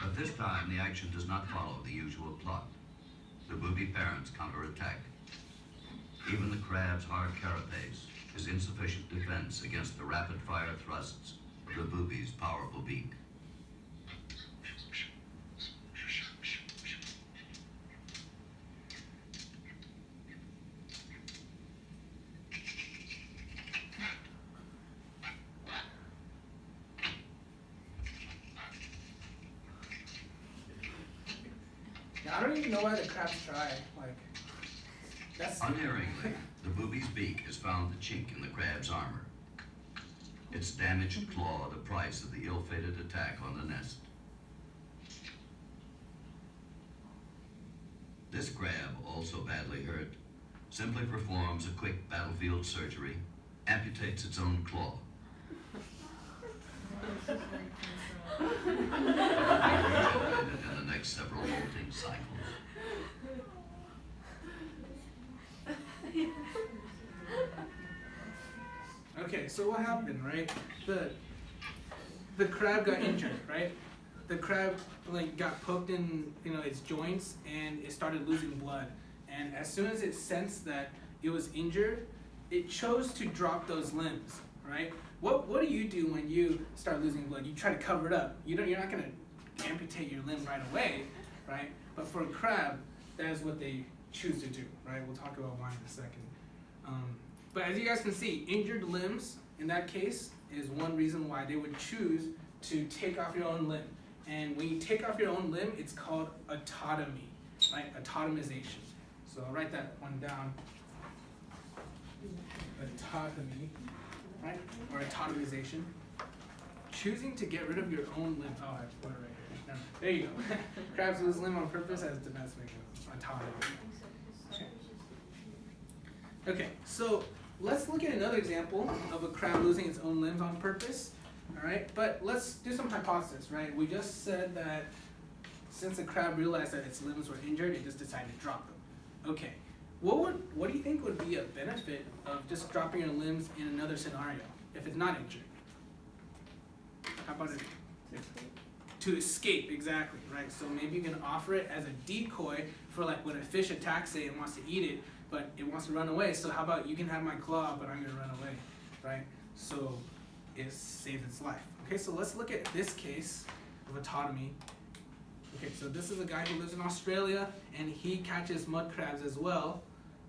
But this time, the action does not follow the usual plot. The booby parents counterattack. Even the crab's hard carapace is insufficient defense against the rapid-fire thrusts of the booby's powerful beak. Yeah, I don't even know why the crabs try. Like, that's Unerringly, the booby's beak has found the chink in the crab's armor. Its damaged claw the price of the ill-fated attack on the nest. This crab, also badly hurt, simply performs a quick battlefield surgery, amputates its own claw. In the next several molting cycles. Okay, so what happened, right? The crab got injured, right? The crab like got poked in, you know, its joints, and it started losing blood. And as soon as it sensed that it was injured, it chose to drop those limbs, right? What do you do when you start losing blood? You try to cover it up. You're not gonna amputate your limb right away, right? But for a crab, that is what they choose to do, right? We'll talk about why in a second. But as you guys can see, injured limbs in that case is one reason why they would choose to take off your own limb. And when you take off your own limb, it's called autotomy, right? Autotomization. So I'll write that one down. Autotomy, right? Or autotomization. Choosing to get rid of your own limb. Oh, I put it right here. Never mind. There you go. Crabs lose limb on purpose as defense mechanism. Autotomy. Okay, so let's look at another example of a crab losing its own limbs on purpose. All right, but let's do some hypothesis, right? We just said that since the crab realized that its limbs were injured, it just decided to drop them. Okay, what do you think would be a benefit of just dropping your limbs in another scenario if it's not injured? How about it? To escape, exactly, right? So maybe you can offer it as a decoy for like when a fish attacks it and wants to eat it, but it wants to run away. So how about you can have my claw, but I'm gonna run away, right? So it saves its life. Okay, so let's look at this case of autotomy. Okay, so this is a guy who lives in Australia, and he catches mud crabs as well.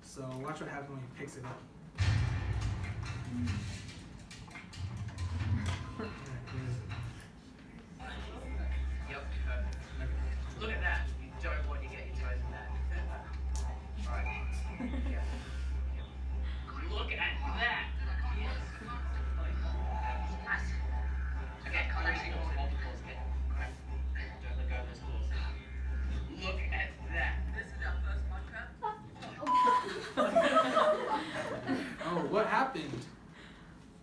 So watch what happens when he picks it up.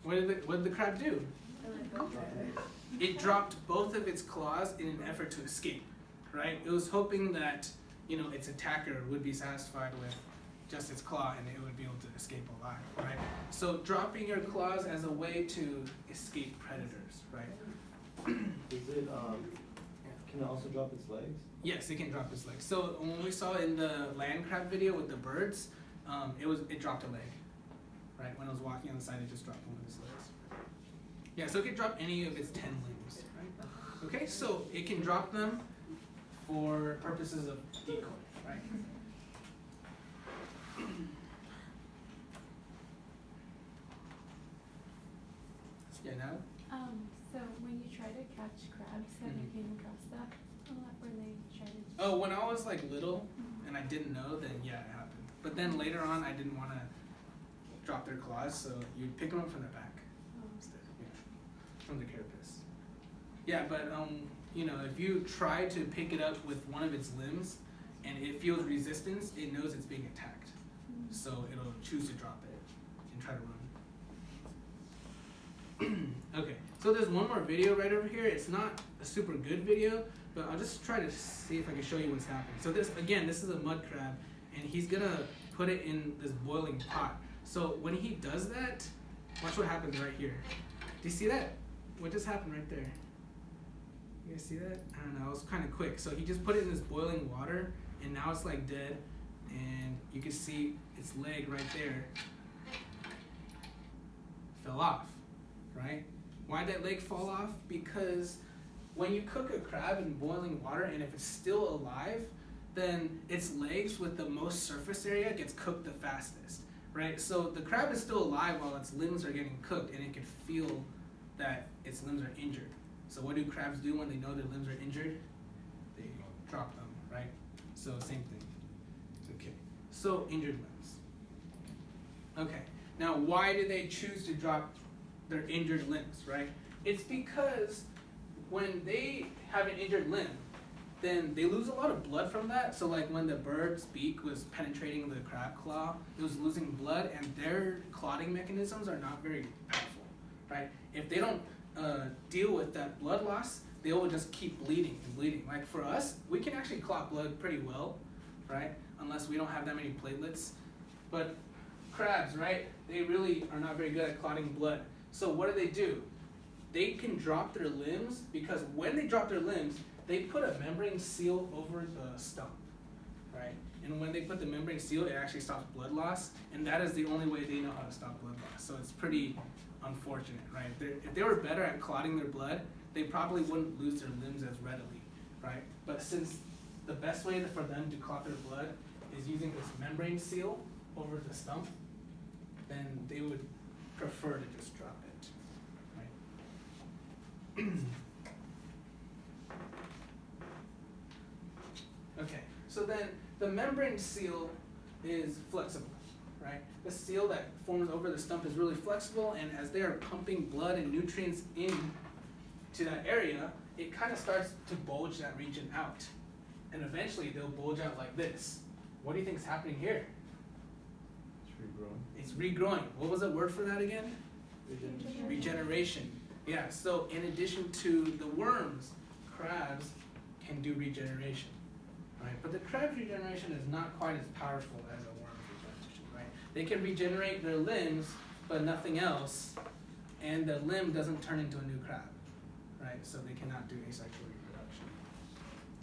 What did the crab do? Or like, It dropped both of its claws in an effort to escape, right? It was hoping that, you know, its attacker would be satisfied with just its claw and it would be able to escape alive, right? So dropping your claws as a way to escape predators, right? Is it, can it also drop its legs? Yes, it can drop its legs. So when we saw in the land crab video with the birds, it dropped a leg, right? When it was walking on the side, it just dropped one of its legs. Yeah, so it can drop any of its 10 limbs, right? Okay, so it can drop them for purposes of decoy, right? Yeah, now? So when you try to catch crabs, have you came across that a lot where they try to? Oh, when I was like little and I didn't know, then yeah, it happened. But then later on, I didn't want to drop their claws, so you pick them up from the back instead, yeah, from the carapace. Yeah, but you know, if you try to pick it up with one of its limbs and it feels resistance, it knows it's being attacked, so it'll choose to drop it and try to run. Okay, so there's one more video right over here. It's not a super good video, but I'll just try to see if I can show you what's happening. So this is a mud crab, and he's gonna put it in this boiling pot. So when he does that, watch what happens right here. Do you see that? What just happened right there? You guys see that? I don't know, it was kind of quick. So he just put it in this boiling water, and now it's like dead, and you can see its leg right there fell off, right? Why'd that leg fall off? Because when you cook a crab in boiling water, and if it's still alive, then its legs with the most surface area gets cooked the fastest, right? So the crab is still alive while its limbs are getting cooked, and it can feel that its limbs are injured. So what do crabs do when they know their limbs are injured? They drop them, right? So same thing. Okay. So injured limbs. Okay. Now why do they choose to drop their injured limbs, right? It's because when they have an injured limb, then they lose a lot of blood from that. So like when the bird's beak was penetrating the crab claw, it was losing blood, and their clotting mechanisms are not very powerful, right? If they don't deal with that blood loss, they will just keep bleeding and bleeding. Like for us, we can actually clot blood pretty well, right? Unless we don't have that many platelets. But crabs, right? They really are not very good at clotting blood. So what do? They can drop their limbs, because when they drop their limbs, they put a membrane seal over the stump, right? And when they put the membrane seal, it actually stops blood loss, and that is the only way they know how to stop blood loss. So it's pretty unfortunate, right? If they were better at clotting their blood, they probably wouldn't lose their limbs as readily, right? But since the best way for them to clot their blood is using this membrane seal over the stump, then they would prefer to just drop it, right? Okay, so then the membrane seal is flexible, right? The seal that forms over the stump is really flexible, and as they are pumping blood and nutrients in to that area, it kind of starts to bulge that region out. And eventually they'll bulge out like this. What do you think is happening here? It's regrowing. It's regrowing. What was the word for that again? Regeneration. Yeah, so in addition to the worms, crabs can do regeneration, right? But the crab's regeneration is not quite as powerful as a worm's regeneration, right? They can regenerate their limbs, but nothing else, and the limb doesn't turn into a new crab, right? So they cannot do asexual reproduction,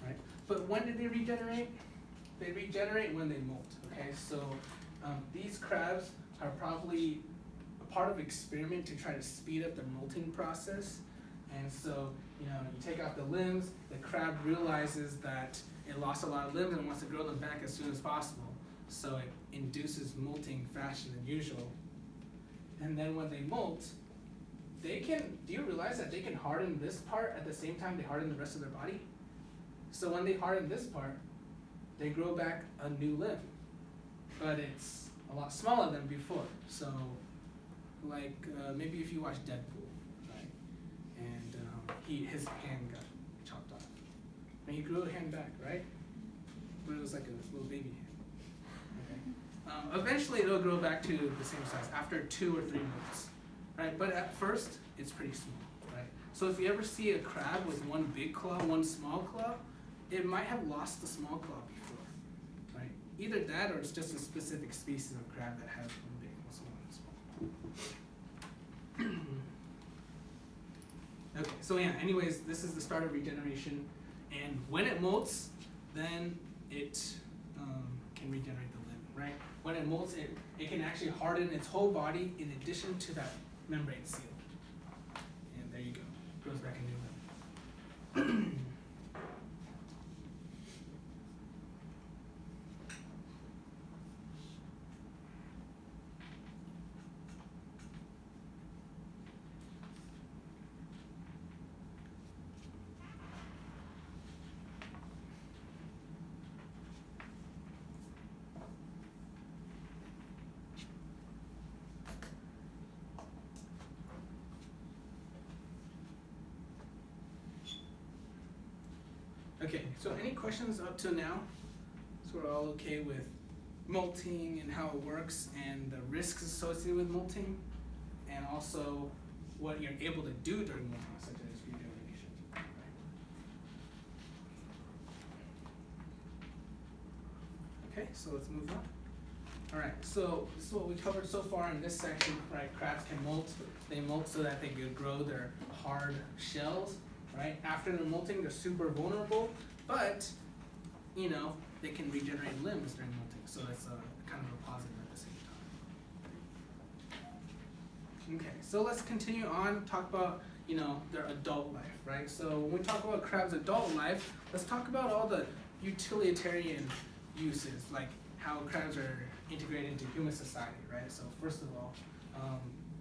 right? But when did they regenerate? They regenerate when they molt, okay? So these crabs are probably a part of an experiment to try to speed up the molting process. And so, you take out the limbs, the crab realizes that it lost a lot of limbs and wants to grow them back as soon as possible. So it induces molting faster than usual. And then when they molt, they can, do you realize that they can harden this part at the same time they harden the rest of their body? So when they harden this part, they grow back a new limb, but it's a lot smaller than before. So like maybe if you watch Deadpool, right? And his hand got chopped off. And he grew a hand back, right? But it was like a little baby hand. Okay. Eventually it'll grow back to the same size after 2 or 3 months. right? But at first, it's pretty small, right? So if you ever see a crab with one big claw, one small claw, it might have lost the small claw before, right? Either that or it's just a specific species of crab that has one big, one small, and small. Okay, so yeah, anyways, this is the start of regeneration, and when it molts, then it can regenerate the limb, right? When it molts, it can actually harden its whole body in addition to that membrane seal. And there you go, grows back a new limb. Okay, so any questions up to now? So we're all okay with molting and how it works and the risks associated with molting, and also what you're able to do during molting, such as regeneration. Okay, so let's move on. All right, so this is what we covered so far in this section, right? Crabs can molt. They molt so that they can grow their hard shells, right? After they're molting, they're super vulnerable, but, you know, they can regenerate limbs during molting, so it's a kind of a positive at the same time. Okay, so let's continue on, talk about, you know, their adult life, right? So when we talk about crabs' adult life, let's talk about all the utilitarian uses, like how crabs are integrated into human society, right? So first of all,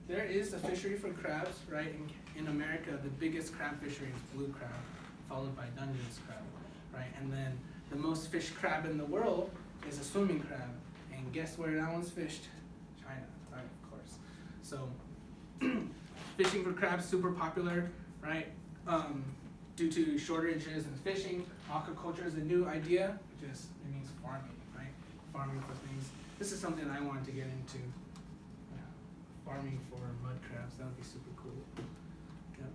there is a fishery for crabs, right? In America, the biggest crab fishery is blue crab, followed by Dungeness crab, right? And then the most fished crab in the world is a swimming crab, and guess where that one's fished? China, right? Of course. So fishing for crabs super popular, right? Due to shortages in fishing, aquaculture is a new idea, which is it means farming, right? Farming for things. This is something I wanted to get into. Farming for mud crabs, that would be super cool. Yep.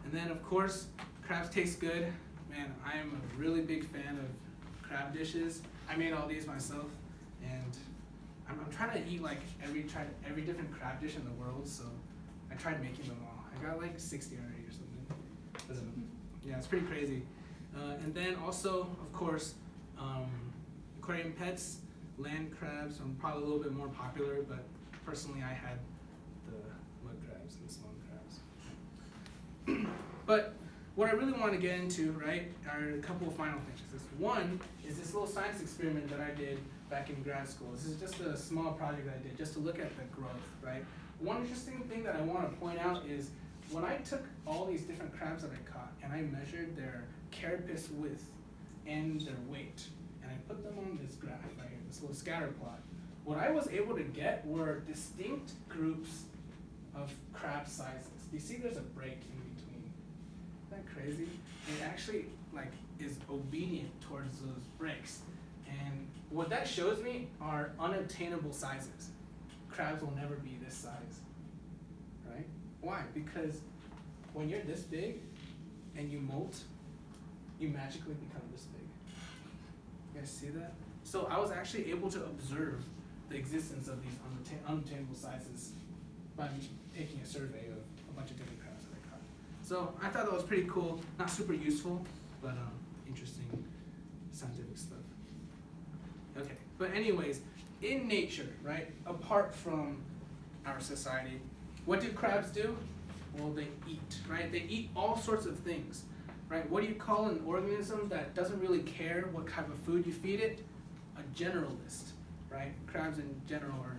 And then of course, crabs taste good. Man, I am a really big fan of crab dishes. I made all these myself, and I'm trying to eat like every different crab dish in the world. So I tried making them all. I got like 60 already or something. Yeah, it's pretty crazy. And then also, of course, aquarium pets, land crabs are probably a little bit more popular, but personally I had the mud crabs and the small crabs. But what I really want to get into, right, are a couple of final things. One is this little science experiment that I did back in grad school. This is just a small project I did just to look at the growth, right? One interesting thing that I want to point out is when I took all these different crabs that I caught and I measured their carapace width and their weight, and I put them on this graph right here, this little scatter plot, what I was able to get were distinct groups of crab sizes. Do you see there's a break in between? Isn't that crazy? It actually like is obedient towards those breaks. And what that shows me are unattainable sizes. Crabs will never be this size, right? Why? Because when you're this big and you molt, you magically become this big. You guys see that? So I was actually able to observe the existence of these unattainable sizes by taking a survey of a bunch of different crabs that I caught. So I thought that was pretty cool, not super useful, but interesting scientific stuff. Okay, but anyways, in nature, right, apart from our society, what do crabs do? Well, they eat, right? They eat all sorts of things, right? What do you call an organism that doesn't really care what type of food you feed it? A generalist, right? Crabs in general are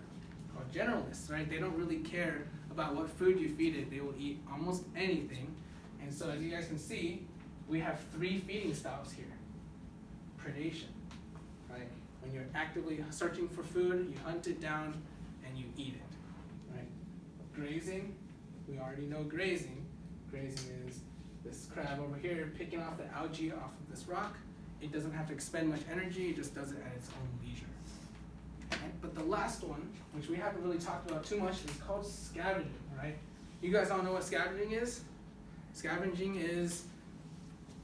called generalists, right? They don't really care about what food you feed it. They will eat almost anything. And so as you guys can see, we have 3 feeding styles here. Predation, right? When you're actively searching for food, you hunt it down and you eat it, right? Grazing, we already know grazing. Grazing is this crab over here picking off the algae off of this rock. It doesn't have to expend much energy, it just does it at its own leisure. Right? But the last one, which we haven't really talked about too much, is called scavenging, right? You guys all know what scavenging is? Scavenging is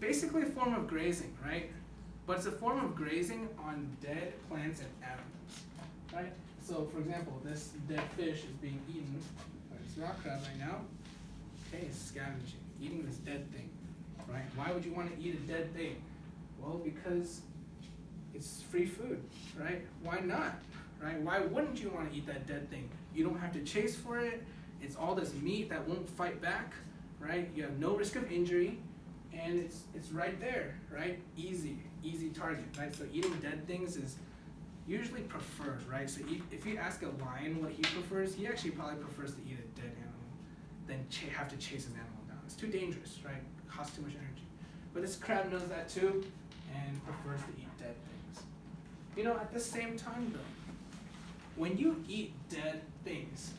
basically a form of grazing, right? But it's a form of grazing on dead plants and animals, right? So for example, this dead fish is being eaten by this rock crab right now. Okay, it's scavenging, eating this dead thing, right? Why would you want to eat a dead thing? Well, because it's free food, right? Why not, right? Why wouldn't you want to eat that dead thing? You don't have to chase for it. It's all this meat that won't fight back, right? You have no risk of injury, and it's right there, right? Easy target, right? So eating dead things is usually preferred, right? So if you ask a lion what he prefers, he actually probably prefers to eat a dead animal than have to chase an animal down. It's too dangerous, right? Costs too much energy. But this crab knows that too, and prefers to eat dead things. You know, at the same time though, when you eat dead things,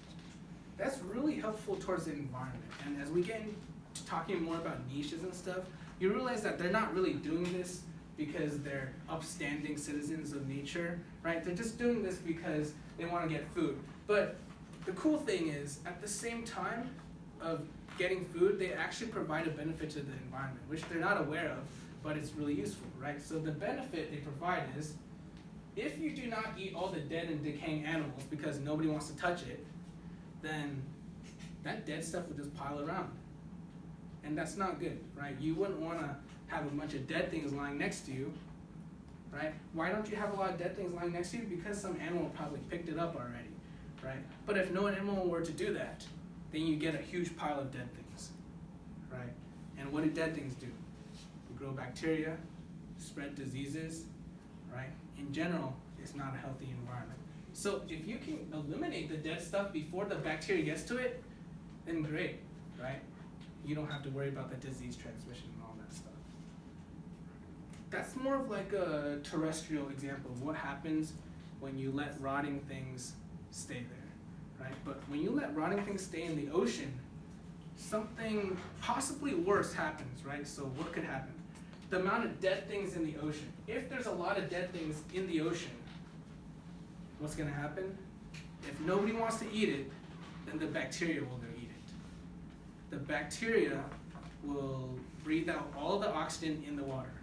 that's really helpful towards the environment. And as we get into talking more about niches and stuff, you realize that they're not really doing this because they're upstanding citizens of nature, right? They're just doing this because they want to get food. But the cool thing is, at the same time of getting food, they actually provide a benefit to the environment, which they're not aware of, but it's really useful, right? So the benefit they provide is, if you do not eat all the dead and decaying animals because nobody wants to touch it, then that dead stuff will just pile around. And that's not good, right? You wouldn't want to have a bunch of dead things lying next to you, right? Why don't you have a lot of dead things lying next to you? Because some animal probably picked it up already, right? But if no animal were to do that, then you get a huge pile of dead things, right? And what do dead things do? They grow bacteria, spread diseases, right? In general, it's not a healthy environment. So if you can eliminate the dead stuff before the bacteria gets to it, then great, right? You don't have to worry about the disease transmission and all that stuff. That's more of like a terrestrial example of what happens when you let rotting things stay there, right? But when you let rotting things stay in the ocean, something possibly worse happens, right? So what could happen? The amount of dead things in the ocean. If there's a lot of dead things in the ocean, what's gonna happen? If nobody wants to eat it, then the bacteria will go eat it. The bacteria will breathe out all the oxygen in the water,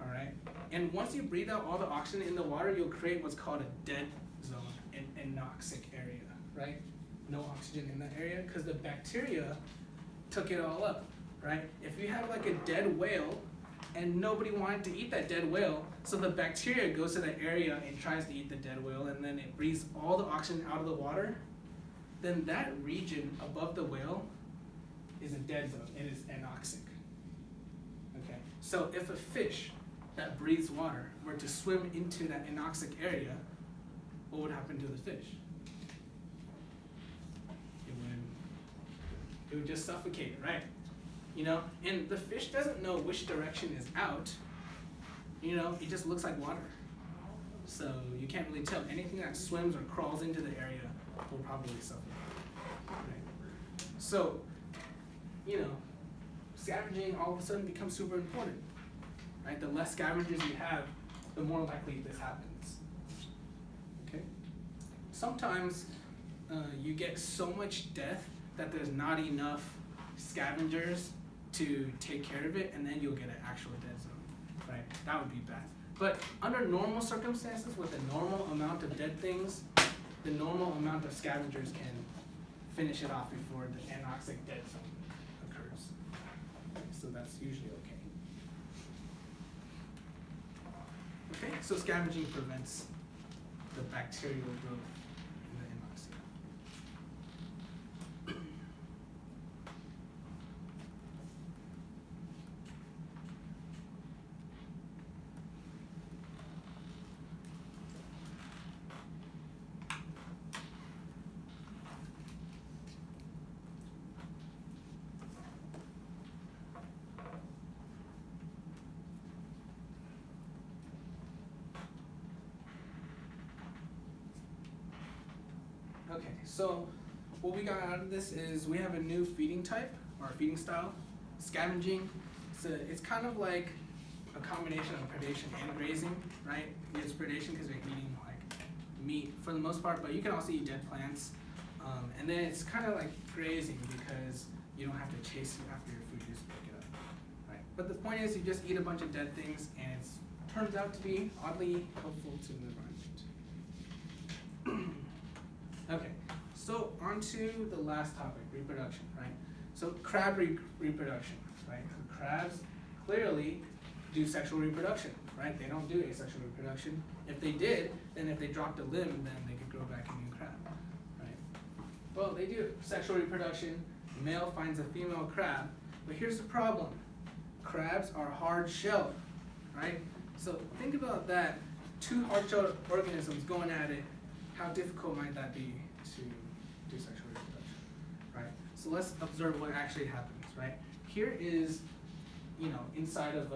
all right? And once you breathe out all the oxygen in the water, you'll create what's called a dead zone, an anoxic area, right? No oxygen in that area because the bacteria took it all up, right? If you have like a dead whale and nobody wanted to eat that dead whale, so the bacteria goes to that area and tries to eat the dead whale, and then it breathes all the oxygen out of the water, then that region above the whale is a dead zone. It is anoxic. Okay. So if a fish that breathes water were to swim into that anoxic area, what would happen to the fish? It would just suffocate, right? You know, and the fish doesn't know which direction is out. You know, it just looks like water. So you can't really tell. Anything that swims or crawls into the area will probably suffocate. Right? So, you know, scavenging all of a sudden becomes super important. Right? The less scavengers you have, the more likely this happens. Okay? Sometimes you get so much death that there's not enough scavengers to take care of it, and then you'll get an actual dead zone, right? That would be bad. But under normal circumstances, with a normal amount of dead things, the normal amount of scavengers can finish it off before the anoxic dead zone occurs. So that's usually okay. Okay, so scavenging prevents the bacterial growth in the anoxia. Okay, so what we got out of this is we have a new feeding type, or feeding style, scavenging. So it's kind of like a combination of predation and grazing, right? It's predation because you're eating like meat for the most part, but you can also eat dead plants. And then it's kind of like grazing because you don't have to chase it after your food, you just pick it up. Right? But the point is you just eat a bunch of dead things and it turns out to be oddly helpful to the environment. Okay, so on to the last topic, reproduction, right? So crab reproduction, right? So crabs clearly do sexual reproduction, right? They don't do asexual reproduction. If they did, then if they dropped a limb, then they could grow back a new crab, right? Well, they do sexual reproduction. The male finds a female crab, but here's the problem. Crabs are hard-shelled, right? So think about that. Two hard-shelled organisms going at it. How difficult might that be to do sexual reproduction, right? So let's observe what actually happens, right? Here is, inside of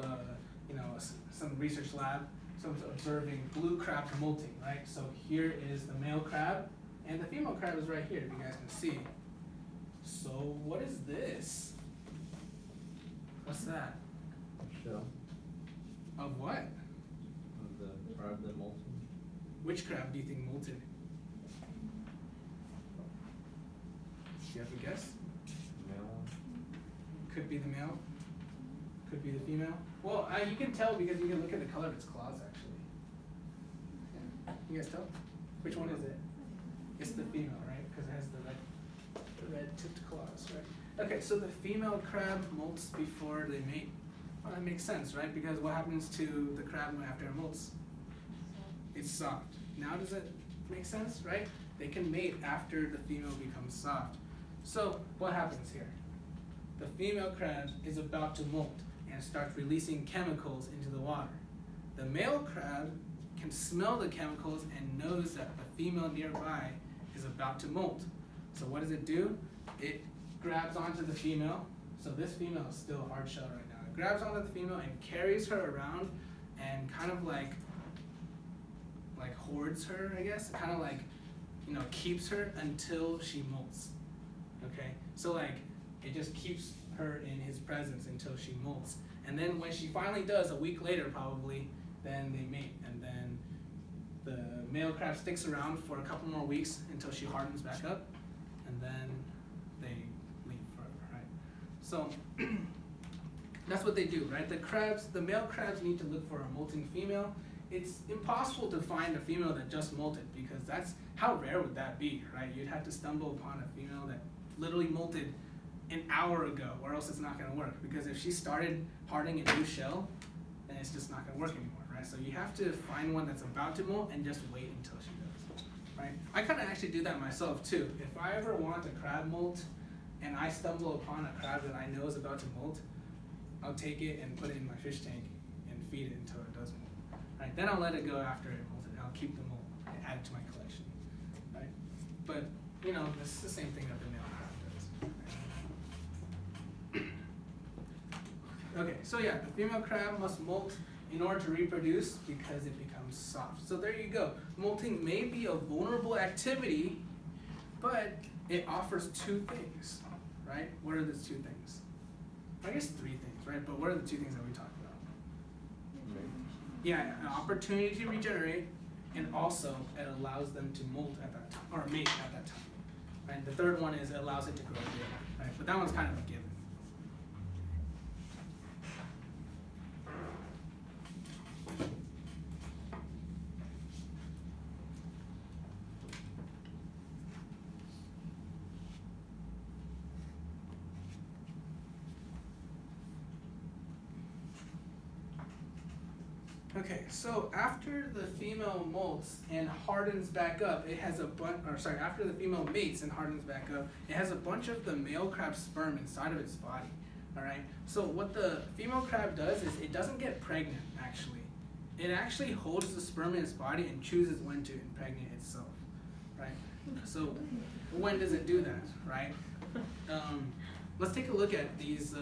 some research lab, someone's observing blue crab molting, right? So here is the male crab, and the female crab is right here, if you guys can see. So what is this? What's that? Shell Of what? of the crab that molted. Which crab do you think molted? Do you have a guess? Male one. Could be the male. Could be the female. Well, you can tell because you can look at the color of its claws, actually. Yeah. You guys tell? Which one is it? It's the female, right? Because it has the red tipped claws, right? Okay, so the female crab molts before they mate. Well, that makes sense, right? Because what happens to the crab after it molts? It's soft. Now does it make sense, right? They can mate after the female becomes soft. So what happens here? The female crab is about to molt and starts releasing chemicals into the water. The male crab can smell the chemicals and knows that the female nearby is about to molt. So what does it do? It grabs onto the female. So this female is still hard shell right now. It grabs onto the female and carries her around and kind of like hoards her, I guess. Kind of like, keeps her until she molts. Okay? So it just keeps her in his presence until she molts. And then when she finally does, a week later probably, then they mate. And then the male crab sticks around for a couple more weeks until she hardens back up. And then they leave forever, right? So that's what they do, right? The male crabs need to look for a molting female. It's impossible to find a female that just molted because how rare would that be, right? You'd have to stumble upon a female that literally molted an hour ago, or else it's not going to work. Because if she started hardening a new shell, then it's just not going to work anymore, right? So you have to find one that's about to molt and just wait until she does, right? I kind of actually do that myself too. If I ever want a crab molt and I stumble upon a crab that I know is about to molt, I'll take it and put it in my fish tank and feed it until it does molt. Right? Then I'll let it go after it molted. I'll keep the molt and add it to my collection, right? But this is the same thing that the male crab does. Okay, so yeah, the female crab must molt in order to reproduce because it becomes soft. So there you go. Molting may be a vulnerable activity, but it offers two things, right? What are the two things? I guess three things, right? But what are the two things that we talked about? Yeah, an opportunity to regenerate, and also it allows them to molt at that time, or mate at that time. Right? The third one is it allows it to grow big, right? But that one's kind of a given. Okay, so after the female molts and hardens back up, it has after the female mates and hardens back up, it has a bunch of the male crab sperm inside of its body. All right. So what the female crab does is it doesn't get pregnant. Actually, it actually holds the sperm in its body and chooses when to impregnate itself. Right. So when does it do that? Right. Let's take a look at these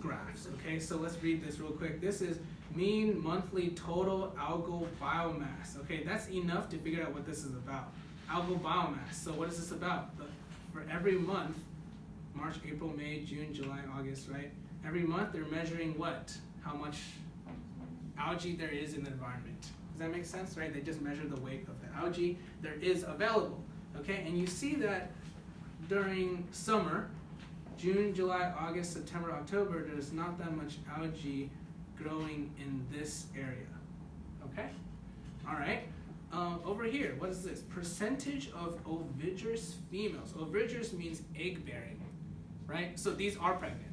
graphs. Okay. So let's read this real quick. This is mean monthly total algal biomass. Okay, that's enough to figure out what this is about. Algal biomass. So what is this about? For every month, March, April, May, June, July, August, right? Every month they're measuring what? How much algae there is in the environment. Does that make sense, right? They just measure the weight of the algae there is available. Okay, and you see that during summer, June, July, August, September, October, there's not that much algae growing in this area. Okay? All right. Over here, what is this? Percentage of ovigerous females. Ovigerous means egg bearing, right? So these are pregnant.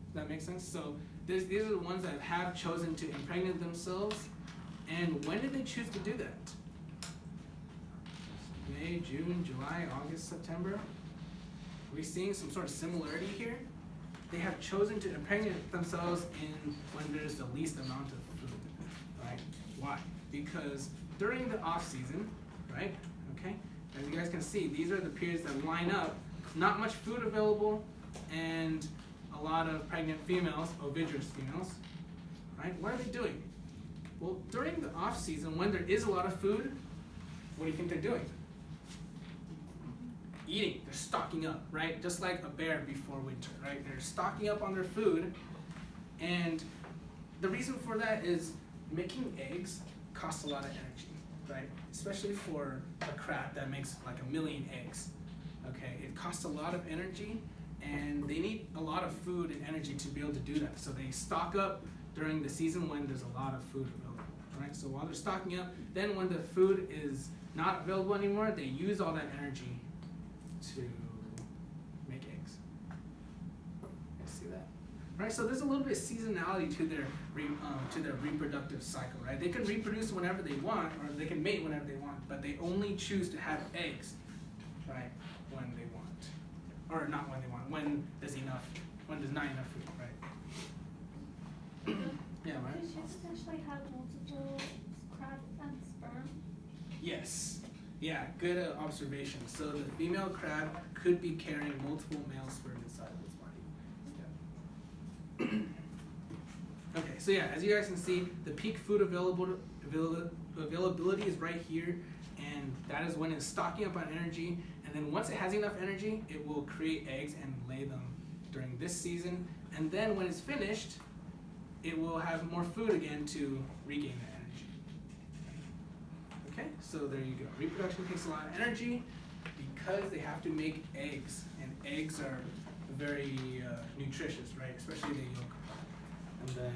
Does that make sense? So these are the ones that have chosen to impregnate themselves. And when did they choose to do that? May, June, July, August, September. Are we seeing some sort of similarity here? They have chosen to impregnate themselves in when there's the least amount of food, right? Why? Because during the off season, right? Okay, as you guys can see, these are the periods that line up. Not much food available, and a lot of pregnant females, ovigerous females, right? What are they doing? Well, during the off season, when there is a lot of food, what do you think they're doing? Eating. They're stocking up, right? Just like a bear before winter, right? They're stocking up on their food, and the reason for that is making eggs costs a lot of energy, right? Especially for a crab that makes like 1 million eggs. Okay, it costs a lot of energy, and they need a lot of food and energy to be able to do that. So they stock up during the season when there's a lot of food available, right? So while they're stocking up, then when the food is not available anymore, they use all that energy to make eggs. You see that? Right? So there's a little bit of seasonality to their reproductive cycle, right? They can reproduce whenever they want, or they can mate whenever they want, but they only choose to have eggs, right, when they want, or not when they want, when there's not enough food, right? Yeah, right. Could you potentially have multiple crab and sperm? Yes. Yeah, good observation. So the female crab could be carrying multiple male sperm inside of its body. Yeah. Okay, so yeah, as you guys can see, the peak food availability is right here, and that is when it's stocking up on energy. And then once it has enough energy, it will create eggs and lay them during this season. And then when it's finished, it will have more food again to regain that energy. Okay, so there you go. Reproduction takes a lot of energy because they have to make eggs, and eggs are very nutritious, right? Especially the yolk. And then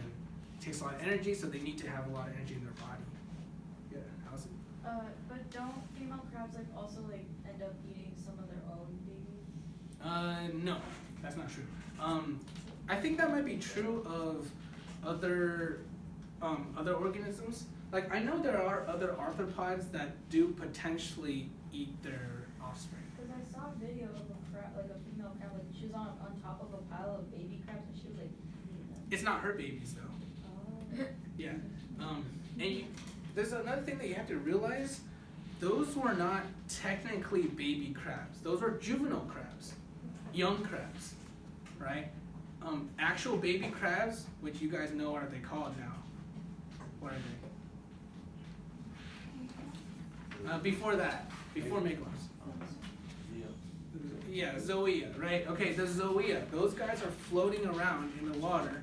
it takes a lot of energy, so they need to have a lot of energy in their body. Yeah, how's it? But don't female crabs like also like end up eating some of their own babies? No, that's not true. I think that might be true of other organisms. Like I know there are other arthropods that do potentially eat their offspring. Because I saw a video of a crab, like a female crab, like she was on top of a pile of baby crabs and she was like eating them. It's not her babies though. Oh. Yeah. And there's another thing that you have to realize. Those were not technically baby crabs. Those were juvenile crabs, young crabs, right? Actual baby crabs, which you guys know are they called now? What are they? Before that, before Meglos. Yeah, zoea, right? Okay, the zoea, those guys are floating around in the water,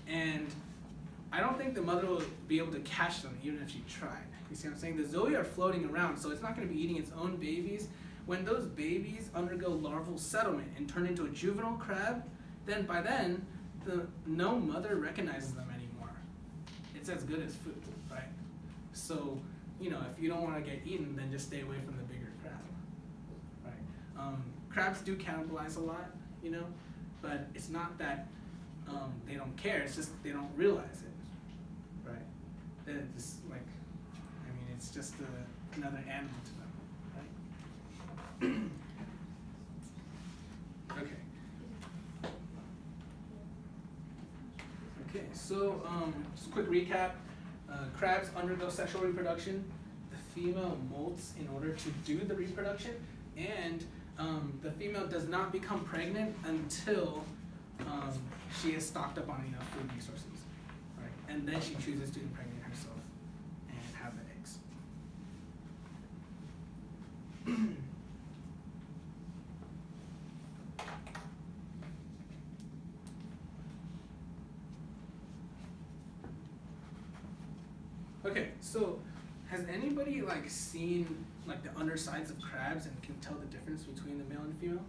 and I don't think the mother will be able to catch them even if she tried. You see what I'm saying? The zoea are floating around, so it's not going to be eating its own babies. When those babies undergo larval settlement and turn into a juvenile crab, then by then, no mother recognizes them anymore. It's as good as food, right? So, you know, if you don't want to get eaten, then just stay away from the bigger crab, right? Crabs do cannibalize a lot, you know, but it's not that they don't care, it's just they don't realize it, right? They're just like, I mean, it's just another animal to them, right? Okay. Okay, so just a quick recap. Crabs undergo sexual reproduction. The female molts in order to do the reproduction, and the female does not become pregnant until she is stocked up on enough food resources, right? And then she chooses to impregnate herself and have the eggs. Okay, so Has anybody like seen like the undersides of crabs and can tell the difference between the male and female?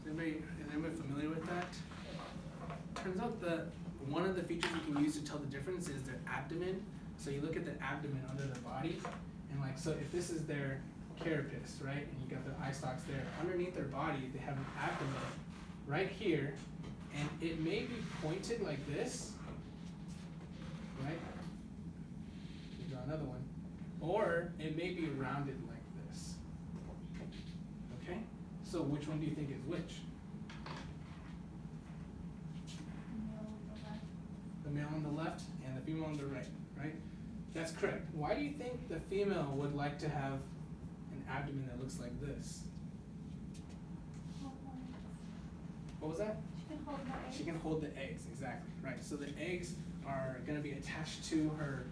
Is anybody familiar with that? Turns out that one of the features you can use to tell the difference is their abdomen. So you look at the abdomen under the body, and like, so if this is their carapace, right, and you got their eye stalks there, underneath their body they have an abdomen right here, and it may be pointed like this, right? Draw another one, or it may be rounded like this. Okay, so which one do you think is which? The male on the left and the female on the right, right? That's correct. Why do you think the female would like to have an abdomen that looks like this? What was that? She can hold the eggs. She can hold the eggs, exactly, right. So the eggs are going to be attached to her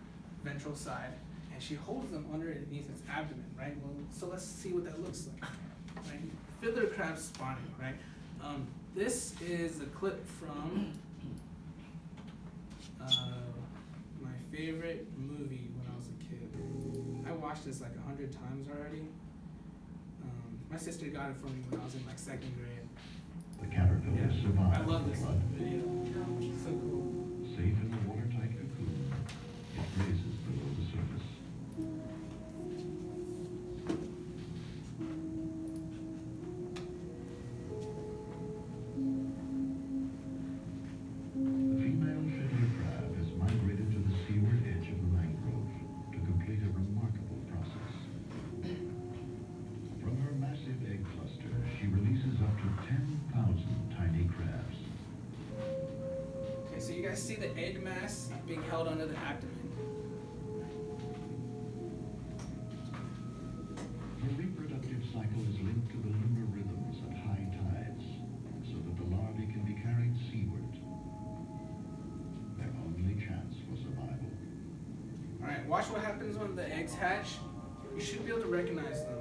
ventral side, and she holds them underneath its abdomen, right? Well, so let's see what that looks like, right? Fiddler crab spawning, right? This is a clip from my favorite movie when I was a kid. I watched this like 100 times already. My sister got it for me when I was in like 2nd grade. The caterpillars Yeah, survive I love the this flood. video. It's so cool. Safe in the watertight cocoon, it raises below the surface. The female fiddler crab has migrated to the seaward edge of the mangrove to complete a remarkable process. From her massive egg cluster, she releases up to 10,000 tiny crabs. Okay, so you guys see the egg mass being held under the abdomen. The reproductive cycle is linked to the lunar rhythms at high tides, so that the larvae can be carried seaward. Their only chance for survival. Alright, watch what happens when the eggs hatch. You should be able to recognize them.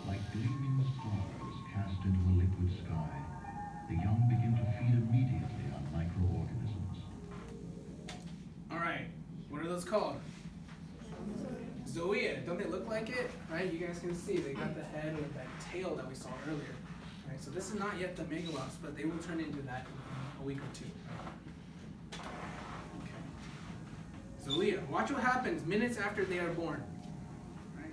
Like gleaming stars cast into a liquid sky, the young begin to feed immediately on microorganisms. Alright, what are those called? Zoea. Don't they look like it? Right, you guys can see they got the head with that tail that we saw earlier. Right, so this is not yet the megalops, but they will turn into that in a week or two. Okay. Zoea. Watch what happens minutes after they are born. Right?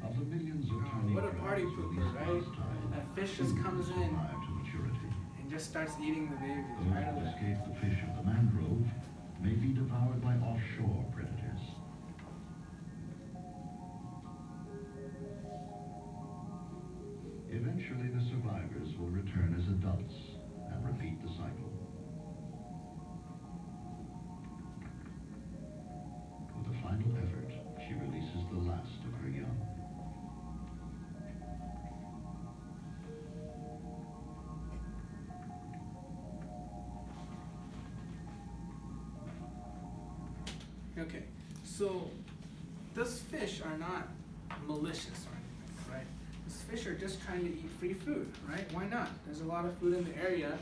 Of the millions of tiny What a party crabs pooper, released right? last time, That fish just few comes in survive to maturity. and just starts eating the babies Those right that away. escape the fish of the mangrove may be devoured by offshore predators. Eventually, the survivors will return as adults and repeat the cycle. With a final effort, she releases the last of her young. Okay, so those fish are not malicious or anything, right? These fish are just trying to eat free food, right? Why not? There's a lot of food in the area.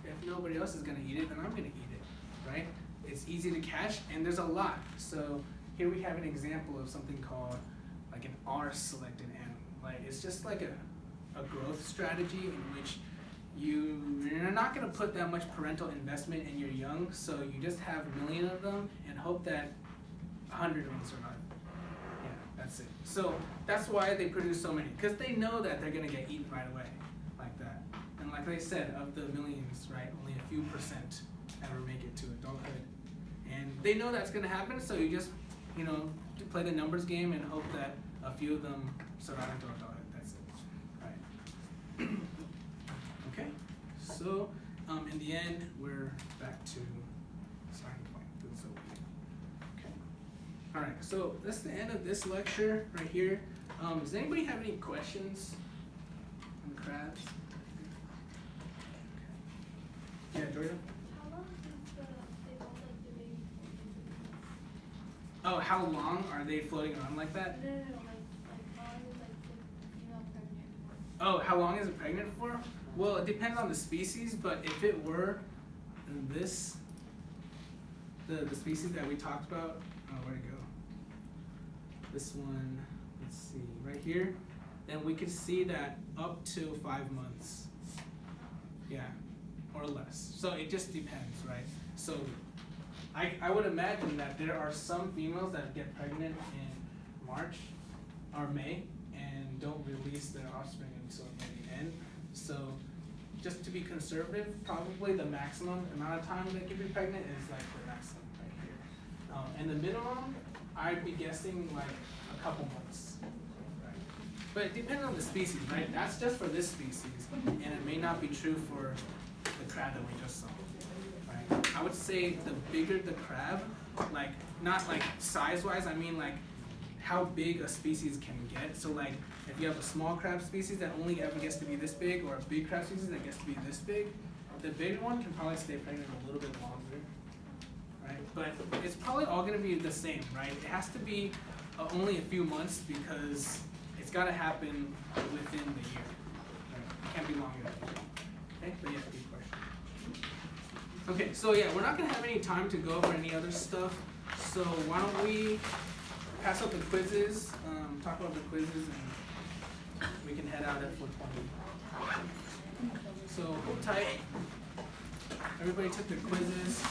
If nobody else is gonna eat it, then I'm gonna eat it, right? It's easy to catch, and there's a lot. So here we have an example of something called like an R-selected animal. Like it's just like a growth strategy in which you're not going to put that much parental investment in your young, so you just have a million of them and hope that 100 of them survive. Yeah, that's it. So that's why they produce so many, because they know that they're going to get eaten right away, like that. And like I said, of the millions, right, only a few percent ever make it to adulthood. And they know that's going to happen, so you just, play the numbers game and hope that a few of them survive until adulthood. That's it. Right. Okay, so in the end, we're back to the starting point. so that's the end of this lecture right here. Does anybody have any questions on crabs? Yeah, Jordan? How long is the, they don't like the baby for? Oh, how long are they floating around like that? No, like how long is like the female pregnant for? Oh, how long is it pregnant for? Well, it depends on the species, but if it were this, the species that we talked about, where'd it go? This one, let's see, right here, then we could see that up to 5 months. Yeah, or less. So it just depends, right? So I would imagine that there are some females that get pregnant in March or May and don't release their offspring until the end. So just to be conservative, probably the maximum amount of time they can be pregnant is like the maximum right here. And the minimum, I'd be guessing like a couple months. Right? But it depends on the species, right? That's just for this species, and it may not be true for the crab that we just saw. Right? I would say the bigger the crab, like not like size-wise, I mean like how big a species can get. So like if you have a small crab species that only ever gets to be this big, or a big crab species that gets to be this big, the bigger one can probably stay pregnant a little bit longer, right? But it's probably all gonna be the same, right? It has to be only a few months because it's gotta happen within the year. Right? It can't be longer than a year. Okay, but yeah, good question. Okay, so yeah, we're not gonna have any time to go over any other stuff. So why don't we pass out the quizzes, talk about the quizzes, and we can head out at 4:20. So hold tight. Everybody took their quizzes.